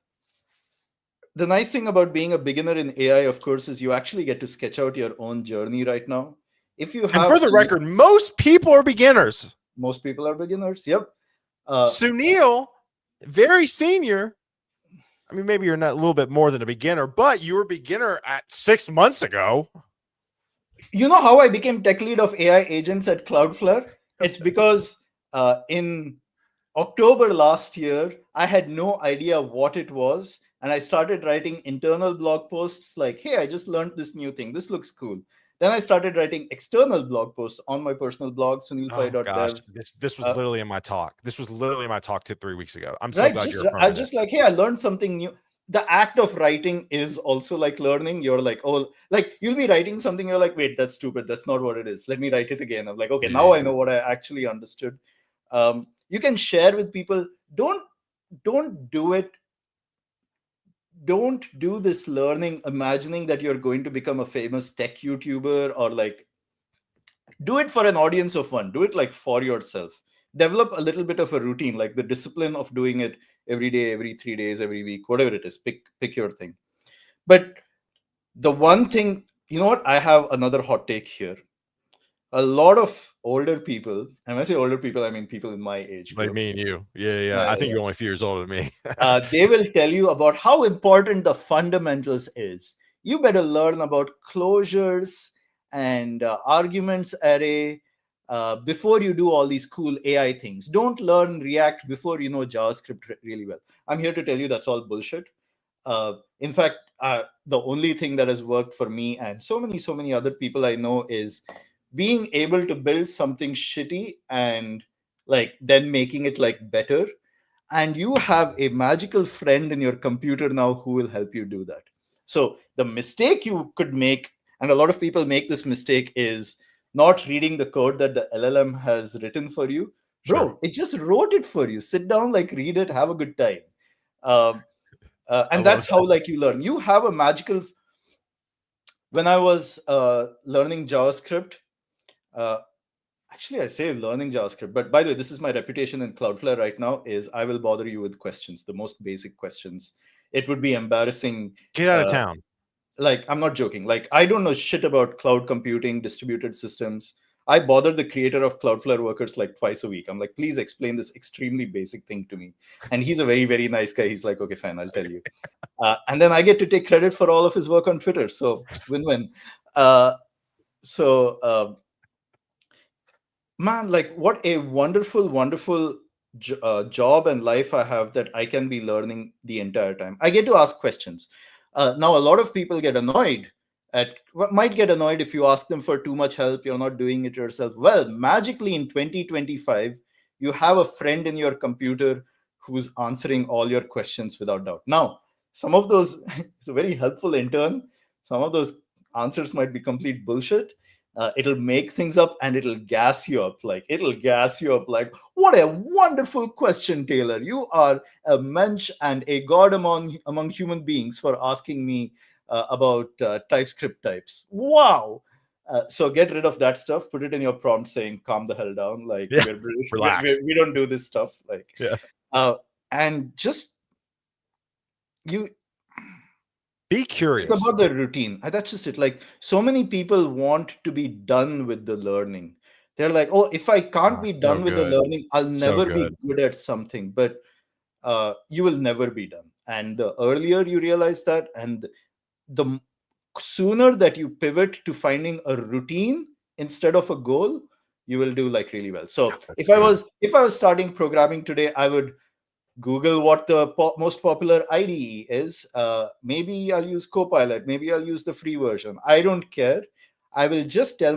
the nice thing about being a beginner in AI, of course, is you actually get to sketch out your own journey right now. If you have, and for the record, most people are beginners. Most people are beginners. Yep. Uh, Sunil, very senior. I mean, maybe you're not a little bit more than a beginner, but you were a beginner at 6 months ago. you know how I became tech lead of AI agents at Cloudflare? It's because in October last year, I had no idea what it was. And I started writing internal blog posts like, hey, I just learned this new thing. This looks cool. Then I started writing external blog posts on my personal blog, Oh gosh, sunilpai.dev. this was Uh, literally in my talk. This was literally my talk 2 3 weeks ago. I'm so right. glad Just you're a part I of it. just like, hey, I learned something new. The act of writing is also like learning. You're like, oh, like you'll be writing something, you're like, wait, that's stupid. That's not what it is. Let me write it again. I'm like, okay, now Yeah. I know what I actually understood. You can share with people. Don't do it. Don't do this learning imagining that you're going to become a famous tech YouTuber, or like, do it for an audience of one. Do it like for yourself. Develop a little bit of a routine, like the discipline of doing it every day, every 3 days, every week, whatever it is. Pick your thing. But the one thing, you know what, I have another hot take here. A lot of older people, and when I say older people, I mean people in my age Like group, me and you. Yeah, yeah. uh, I think you're only a few years older than me. they will tell you about how important the fundamentals is. You better learn about closures and arguments array before you do all these cool AI things. Don't learn React before you know JavaScript really well. I'm here to tell you that's all bullshit. In fact, the only thing that has worked for me and so many other people I know is being able to build something shitty and like then making it like better, and you have a magical friend in your computer now who will help you do that. So the mistake you could make, and a lot of people make this mistake, is not reading the code that the LLM has written for you. Sure. Bro, it just wrote it for you. Sit down, like read it, have a good time. um, I and love that's how that. like you learn. You have a magical. When I was learning JavaScript, uh, actually, I say learning JavaScript, but by the way, this is my reputation in Cloudflare right now, is I will bother you with questions, the most basic questions. It would be embarrassing. Get out of Uh, town. like, I'm not joking. Like, I don't know shit about cloud computing, distributed systems. I bother the creator of Cloudflare Workers like twice a week. I'm like, please explain this extremely basic thing to me. And he's a very, very nice guy. He's like, okay, fine, I'll tell you. And then I get to take credit for all of his work on Twitter. So win-win. Uh, so man, like what a wonderful job and life I have, that I can be learning the entire time. I get to ask questions. Now a lot of people get annoyed might get annoyed if you ask them for too much help, you're not doing it yourself. Well, magically in 2025 you have a friend in your computer who's answering all your questions without doubt. Now some of those it's a very helpful intern. Some of those answers might be complete bullshit. It'll make things up and it'll gas you up. Like, it'll gas you up like, what a wonderful question, Taylor. You are a mensch and a god among human beings for asking me about TypeScript types. Wow. So get rid of that stuff. Put it in your prompt saying, calm the hell down. Like, Yeah. we're British. Relax. We don't do this stuff. Like, Yeah. uh, and just you Be it's curious. about the routine. That's just it. Like, so many people want to be done with the learning. They're like, oh, if I can't Oh, be so done with the good. learning, I'll So never be good. good at something. But you will never be done. And the earlier you realize that, and the sooner that you pivot to finding a routine instead of a goal, you will do like really well. So That's good. if I was starting programming today, I would Google what the most popular IDE is. Maybe I'll use Copilot. Maybe I'll use the free version. I don't care. I will just tell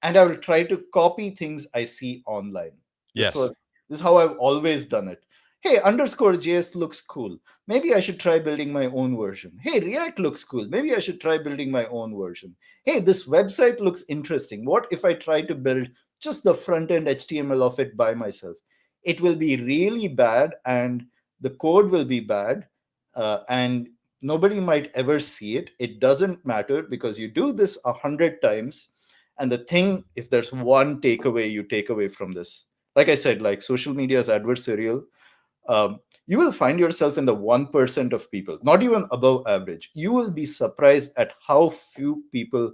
and I will try to copy things I see online. This Yes. was this is how I've always done it. Hey, underscore JS looks cool. Maybe I should try building my own version. Hey, React looks cool. Maybe I should try building my own version. Hey, this website looks interesting. What if I try to build just the front end HTML of it by myself? It will be really bad and the code will be bad, and nobody might ever see it. It doesn't matter because you do this 100 times. And the thing, if there's one takeaway you take away from this, like I said, like social media is adversarial. You will find yourself in the 1% of people, not even above average. You will be surprised at how few people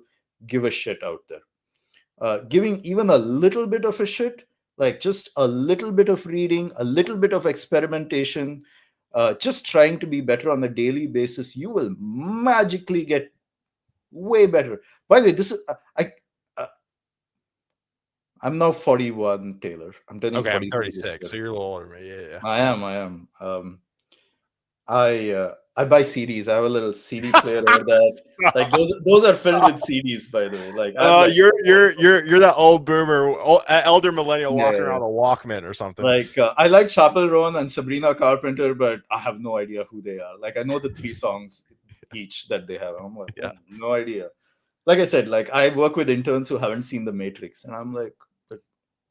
give a shit out there. Giving even a little bit of a shit Like just a little bit of reading, a little bit of experimentation, just trying to be better on a daily basis, you will magically get way better. By the way, this is uh, I'm now 41, Taylor. I'm turning Okay, I'm 43 this 36, year. so you're a little older than me. Yeah, yeah. I am. I buy CDs. I have a little CD player over there. Like Stop. those are filled with CDs, by the way. Like I have like You're that old boomer, elder millennial walking yeah. around with a Walkman or something. Like I like Chapel Roan and Sabrina Carpenter, but I have no idea who they are. Like I know the three songs each that they have. I'm like, Yeah. no idea. Like I said, like I work with interns who haven't seen The Matrix, and I'm like, but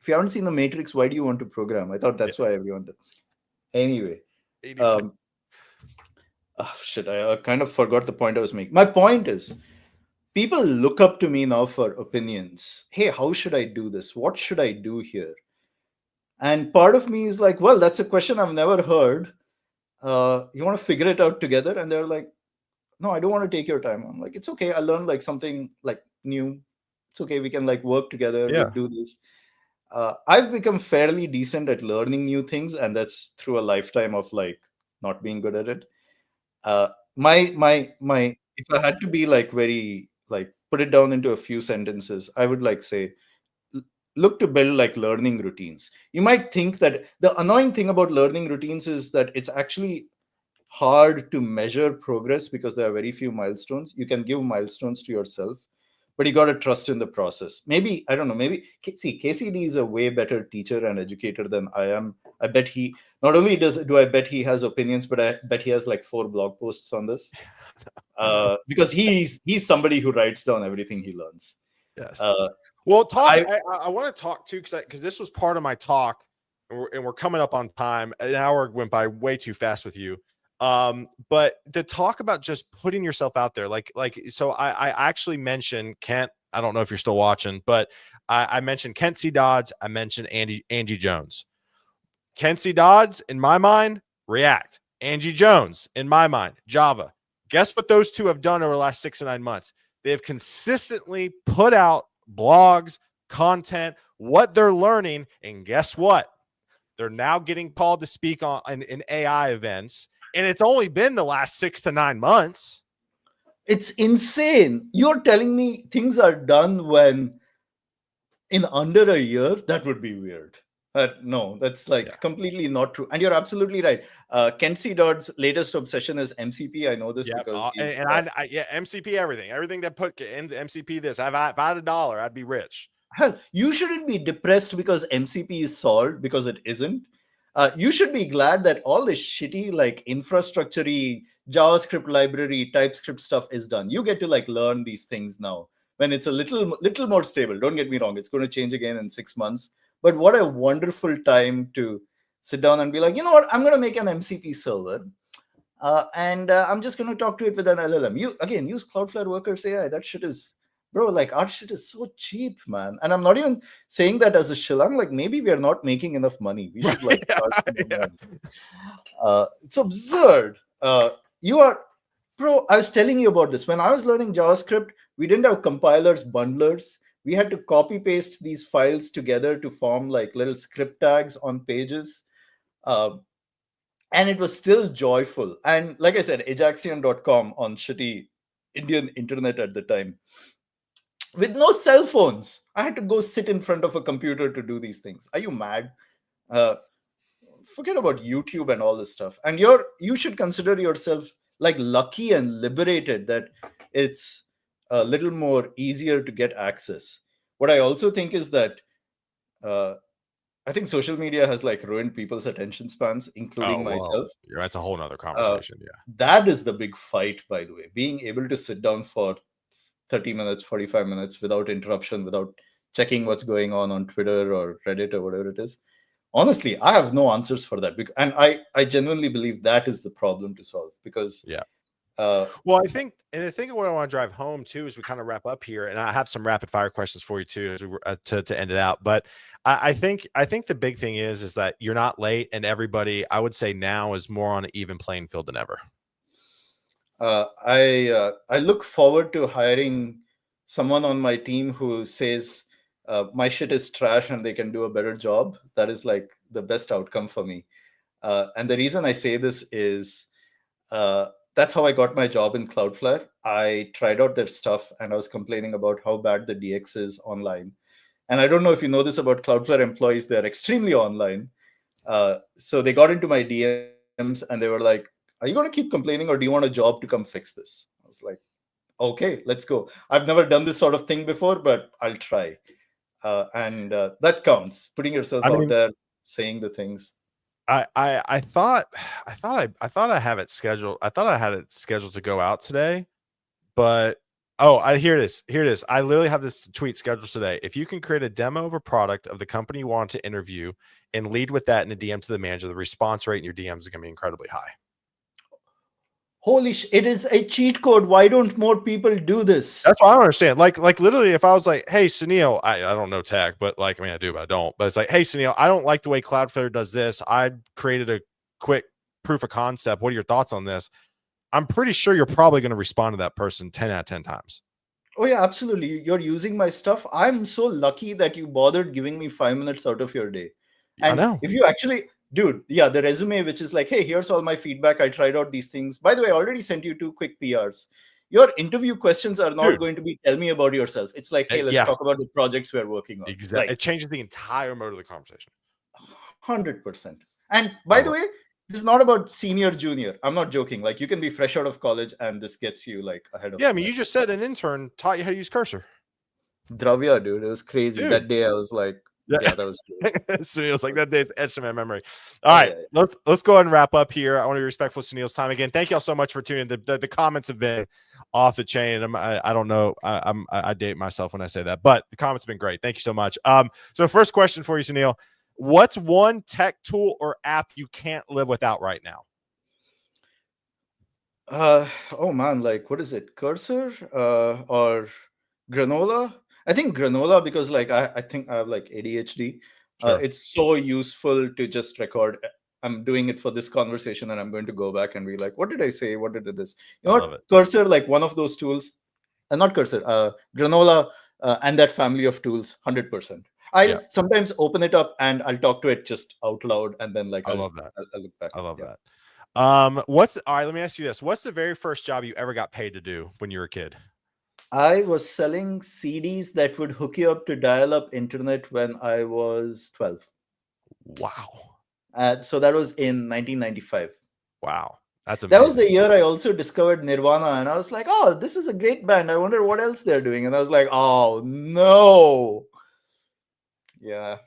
if you haven't seen The Matrix, why do you want to program? I thought Yeah. that's why everyone did. Anyway, 80. um, oh, shit, I kind of forgot the point I was making. My point is, people look up to me now for opinions. Hey, how should I do this? What should I do here? And part of me is like, well, that's a question I've never heard. You want to figure it out together? And they're like, no, I don't want to take your time. I'm like, it's okay. I learned like something like new. It's okay. We can like work together. We'll Yeah. do this. I've become fairly decent at learning new things, and that's through a lifetime of like not being good at it. Uh, my if I had to be like very like put it down into a few sentences, I would like say look to build like learning routines. You might think that the annoying thing about learning routines is that it's actually hard to measure progress because there are very few milestones. You can give milestones to yourself, but you got to trust in the process. Maybe, I don't know, maybe see, KCD is a way better teacher and educator than I am. I bet he not only do I bet he has opinions, but I bet he has like 4 blog posts on this. Because he's somebody who writes down everything he learns. Yes. Uh, Well, talk. I I want to talk too because this was part of my talk, and we're coming up on time. An hour went by way too fast with you. But the talk about just putting yourself out there, like so, I actually mentioned Kent. I don't know if you're still watching, but I mentioned Kent C. Dodds. I mentioned Angie Jones. Kent C. Dodds, in my mind, React. Angie Jones, in my mind, Java. Guess what those two have done over the last 6 to 9 months? They have consistently put out blogs, content, what they're learning. And guess what? They're now getting called to speak on in AI events. And it's only been the last 6 to 9 months. It's insane. You're telling me things are done when in under a year? That would be weird. No, that's like Yeah. completely not true. And you're absolutely right. Kenzie Dodd's latest obsession is MCP. I know this Yeah, because he's. yeah, MCP everything that put in MCP this. If I had $1, I'd be rich. Hell, you shouldn't be depressed because MCP is solved because it isn't. You should be glad that all this shitty like infrastructure-y JavaScript library, TypeScript stuff is done. You get to like learn these things now when it's a little more stable. Don't get me wrong; it's going to change again in 6 months. But what a wonderful time to sit down and be like, you know what? I'm going to make an MCP server. And I'm just going to talk to it with an LLM. You again use Cloudflare Workers AI. That shit is, bro. Like our shit is so cheap, man. And I'm not even saying that as a shill. I'm like, maybe we are not making enough money. We should like charge Yeah. it's absurd. You are, bro. I was telling you about this when I was learning JavaScript. We didn't have compilers, bundlers. We had to copy paste these files together to form like little script tags on pages. Uh, and it was still joyful. And like I said, ajaxian.com on shitty Indian internet at the time with no cell phones. I had to go sit in front of a computer to do these things. Are you mad? Uh, Forget about YouTube and all this stuff. And you should consider yourself like lucky and liberated that it's a little more easier to get access. What I also think is that uh, I think social media has like ruined people's attention spans, including Oh, well, myself. that's a whole nother Uh, conversation. Yeah. that is the big fight, by the way. Being able to sit down for 30 minutes, 45 minutes without interruption, without checking what's going on Twitter or Reddit or whatever it is. Honestly, I have no answers for that. And I genuinely believe that is the problem to solve because. Yeah. Uh, Well, I think what I want to drive home too is we kind of wrap up here, and I have some rapid fire questions for you too, as we to end it out. But I think the big thing is that you're not late, and everybody, I would say now is more on an even playing field than ever. I look forward to hiring someone on my team who says my shit is trash and they can do a better job, that is like the best outcome for me. And the reason I say this is uh, that's how I got my job in Cloudflare. I tried out their stuff and I was complaining about how bad the DX is online. And I don't know if you know this about Cloudflare employees, they're extremely online. So they got into my DMs and they were like, "Are you going to keep complaining or do you want a job to come fix this?" I was like, "Okay, let's go. I've never done this sort of thing before, but I'll try." And that counts. Putting yourself I out mean, there, saying the things. I thought I thought I have it scheduled. I thought I had it scheduled to go out today, but oh, I hear this. Here it is. I literally have this tweet scheduled today. If you can create a demo of a product of the company you want to interview and lead with that in a DM to the manager, the response rate in your DMs is going to be incredibly high. Holy it is a cheat code. Why don't more people do this? That's what I don't understand. Like literally, if I was like, "Hey, Sunil," I don't know tech, but like, I mean, I do, but I don't. But it's like, "Hey, Sunil, I don't like the way Cloudflare does this. I created a quick proof of concept. What are your thoughts on this?" I'm pretty sure you're probably going to respond to that person 10 out of 10 times. Oh yeah, absolutely. You're using my stuff. I'm so lucky that you bothered giving me 5 minutes out of your day. I And know. if you actually, dude, yeah, the resume, which is like, hey, here's all my feedback. I tried out these things. By the way, I already sent you 2 quick PRs. Your interview questions are not Dude. going to be, tell me about yourself. It's like, hey, let's Yeah, talk about the projects we're working on. exactly. Like, It changes the entire mode of the conversation. 100%. And I by the love way, this is not about senior, junior. I'm not joking. Like, you can be fresh out of college and this gets you like ahead of Yeah, I the mean, you rest. just said an intern taught you how to use cursor. Dravya, dude, it was crazy. Dude. That day I was like, Yeah. yeah, that was great. Sunil's like that day's etched in my memory. All Oh right, yeah, yeah. let's go ahead and wrap up here. I want to be respectful of Sunil's time again. Thank y'all so much for tuning in. The comments have been off the chain. I don't know. I date myself when I say that, but the comments have been great. Thank you so much. So first question for you, Sunil. What's one tech tool or app you can't live without right now? Oh man, like what is it? Cursor or granola? I think granola because like I think I have like ADHD. Sure. It's so useful to just record. I'm doing it for this conversation and I'm going to go back and be like, what did I say? What did this? You I know love what? it. Cursor, like one of those tools, not cursor, granola and that family of tools, 100%. Yeah, I'll sometimes open it up and I'll talk to it just out loud and then like I love that. I'll look back. I love Yeah. that. What's all right? Let me ask you this: what's the very first job you ever got paid to do when you were a kid? I was selling CDs that would hook you up to dial up internet when I was 12. Wow, So that was in 1995. wow, that's That was amazing. the year I also discovered Nirvana, and I was like, oh, this is a great band. I wonder what else they're doing. And I was like, oh, no. Yeah.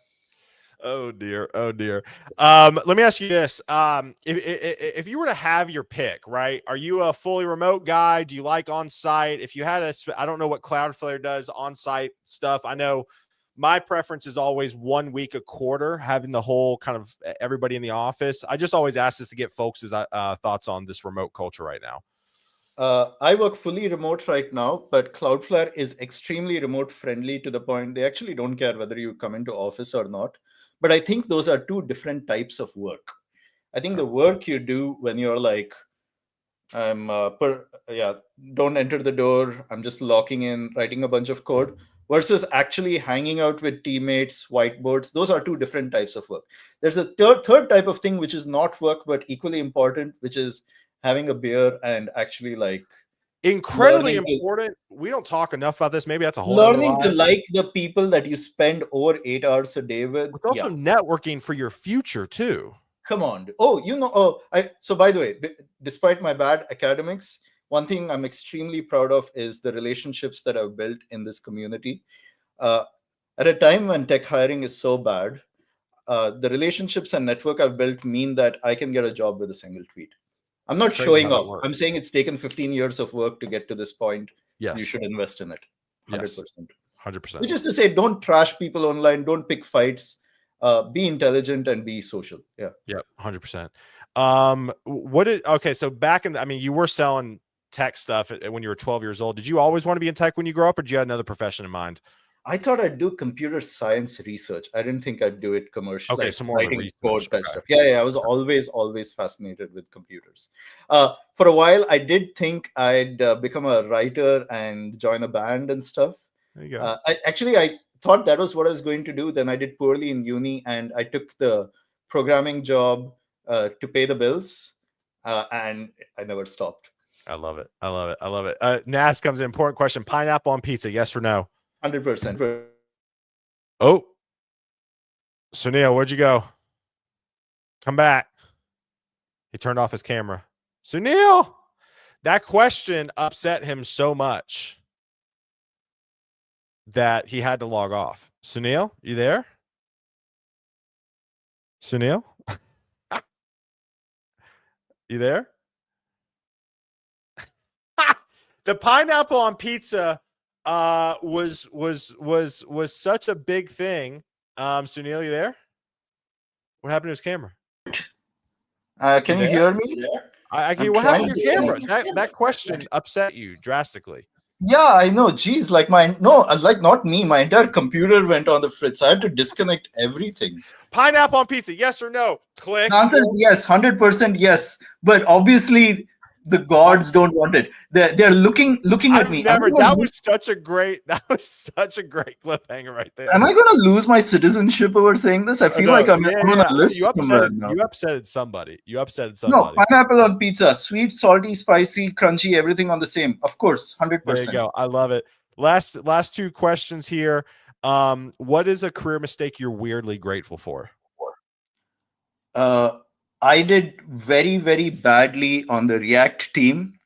Oh dear, oh dear. Let me ask you this: if you were to have your pick, right? Are you a fully remote guy? Do you like on site? If you had I don't know what Cloudflare does on site stuff. I know my preference is always 1 week a quarter, having the whole kind of everybody in the office. I just always ask this to get folks' thoughts on this remote culture right now. I work fully remote right now, but Cloudflare is extremely remote friendly to the point they actually don't care whether you come into office or not. But I think those are two different types of work. I think Okay. the work you do when you're like, yeah, don't enter the door. I'm just locking in, writing a bunch of code versus actually hanging out with teammates, whiteboards. Those are two different types of work. There's a third type of thing, which is not work, but equally important, which is having a beer and actually like Incredibly learning to important. We don't talk enough about this. Maybe that's a whole other live. like the people that you spend over 8 hours a day with. It's also Yeah, networking for your future too. come on. Oh, oh, I so by the way, despite my bad academics, one thing I'm extremely proud of is the relationships that I've built in this community. uh, at a time when tech hiring is so bad, the relationships and network I've built mean that I can get a job with a single tweet. I'm not It's crazy how showing that off. works. I'm saying it's taken 15 years of work to get to this point. You Yes. should invest in it. Yes. 100%. 100%. Which is to say, don't trash people online, don't pick fights, be intelligent and be social. Yeah. Yep. 100%. Okay. So back in, I mean, you were selling tech stuff when you were 12 years old. Did you always want to be in tech when you grow up, or did you have another profession in mind? I thought I'd do computer science research. I didn't think I'd do it commercial, Okay. like So more of the writing research. code type Okay. stuff. Yeah, yeah. I was always fascinated with computers. For a while, I did think I'd become a writer and join a band and stuff. There you go. thought that was what I was going to do. Then I did poorly in uni, and I took the programming job to pay the bills, and I never stopped. I love it. I love it. I love it. Nas comes in. Important question. Pineapple on pizza, yes or no? 100%. Oh, Sunil, where'd you go? Come back. He turned off his camera. Sunil, that question upset him so much that he had to log off. Sunil, you there? Sunil? You there? The pineapple on pizza was such a big thing. Sunil, you there? What happened to his camera? Can you hear me? I can. What happened to your camera? That question upset you drastically. Yeah, I know. Geez, like not me. My entire computer went on the fritz. I had to disconnect everything. Pineapple on pizza, yes or no? Click. The answer is yes, 100% yes. But obviously, the gods don't want it. They're looking at me. That was such a great cliffhanger right there. Am I going to lose my citizenship over saying this? I feel like I'm on a list somewhere now. You upsetted somebody. No, pineapple on pizza, sweet, salty, spicy, crunchy, everything on the same. Of course, 100%. There you go. I love it. Last two questions here. What is a career mistake you're weirdly grateful for? I did very, very badly on the React team,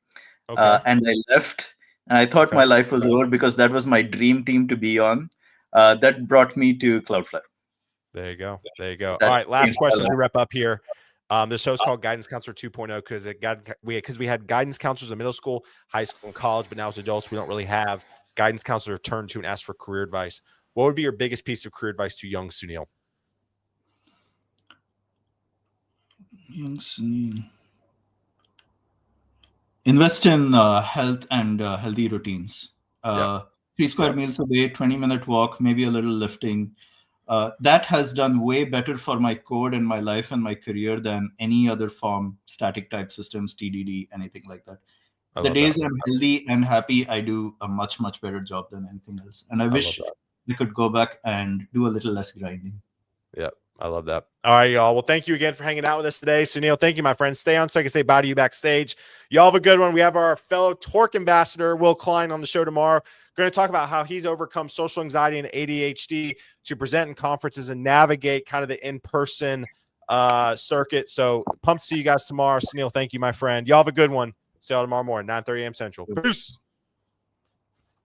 and I left. And I thought my life was over because that was my dream team to be on. That brought me to Cloudflare. There you go. All right, last question to wrap up here. This show's called Guidance Counselor 2.0 because we had guidance counselors in middle school, high school, and college, but now as adults, we don't really have guidance counselors to turn to and ask for career advice. What would be your biggest piece of career advice to young Sunil? Invest in health and healthy routines. 3 square meals a day, 20-minute walk, maybe a little lifting. That has done way better for my code and my life and my career than any other form, static type systems, TDD, anything like that. The days I'm healthy and happy, I do a much, much better job than anything else. And I wish we could go back and do a little less grinding. Yep. I love that. All right, y'all. Well, thank you again for hanging out with us today. Sunil, thank you, my friend. Stay on so I can say bye to you backstage. Y'all have a good one. We have our fellow Torque ambassador, Will Klein, on the show tomorrow. We're going to talk about how he's overcome social anxiety and ADHD to present in conferences and navigate kind of the in-person circuit. So pumped to see you guys tomorrow. Sunil, thank you, my friend. Y'all have a good one. See y'all tomorrow morning, 9:30 a.m. Central. Peace.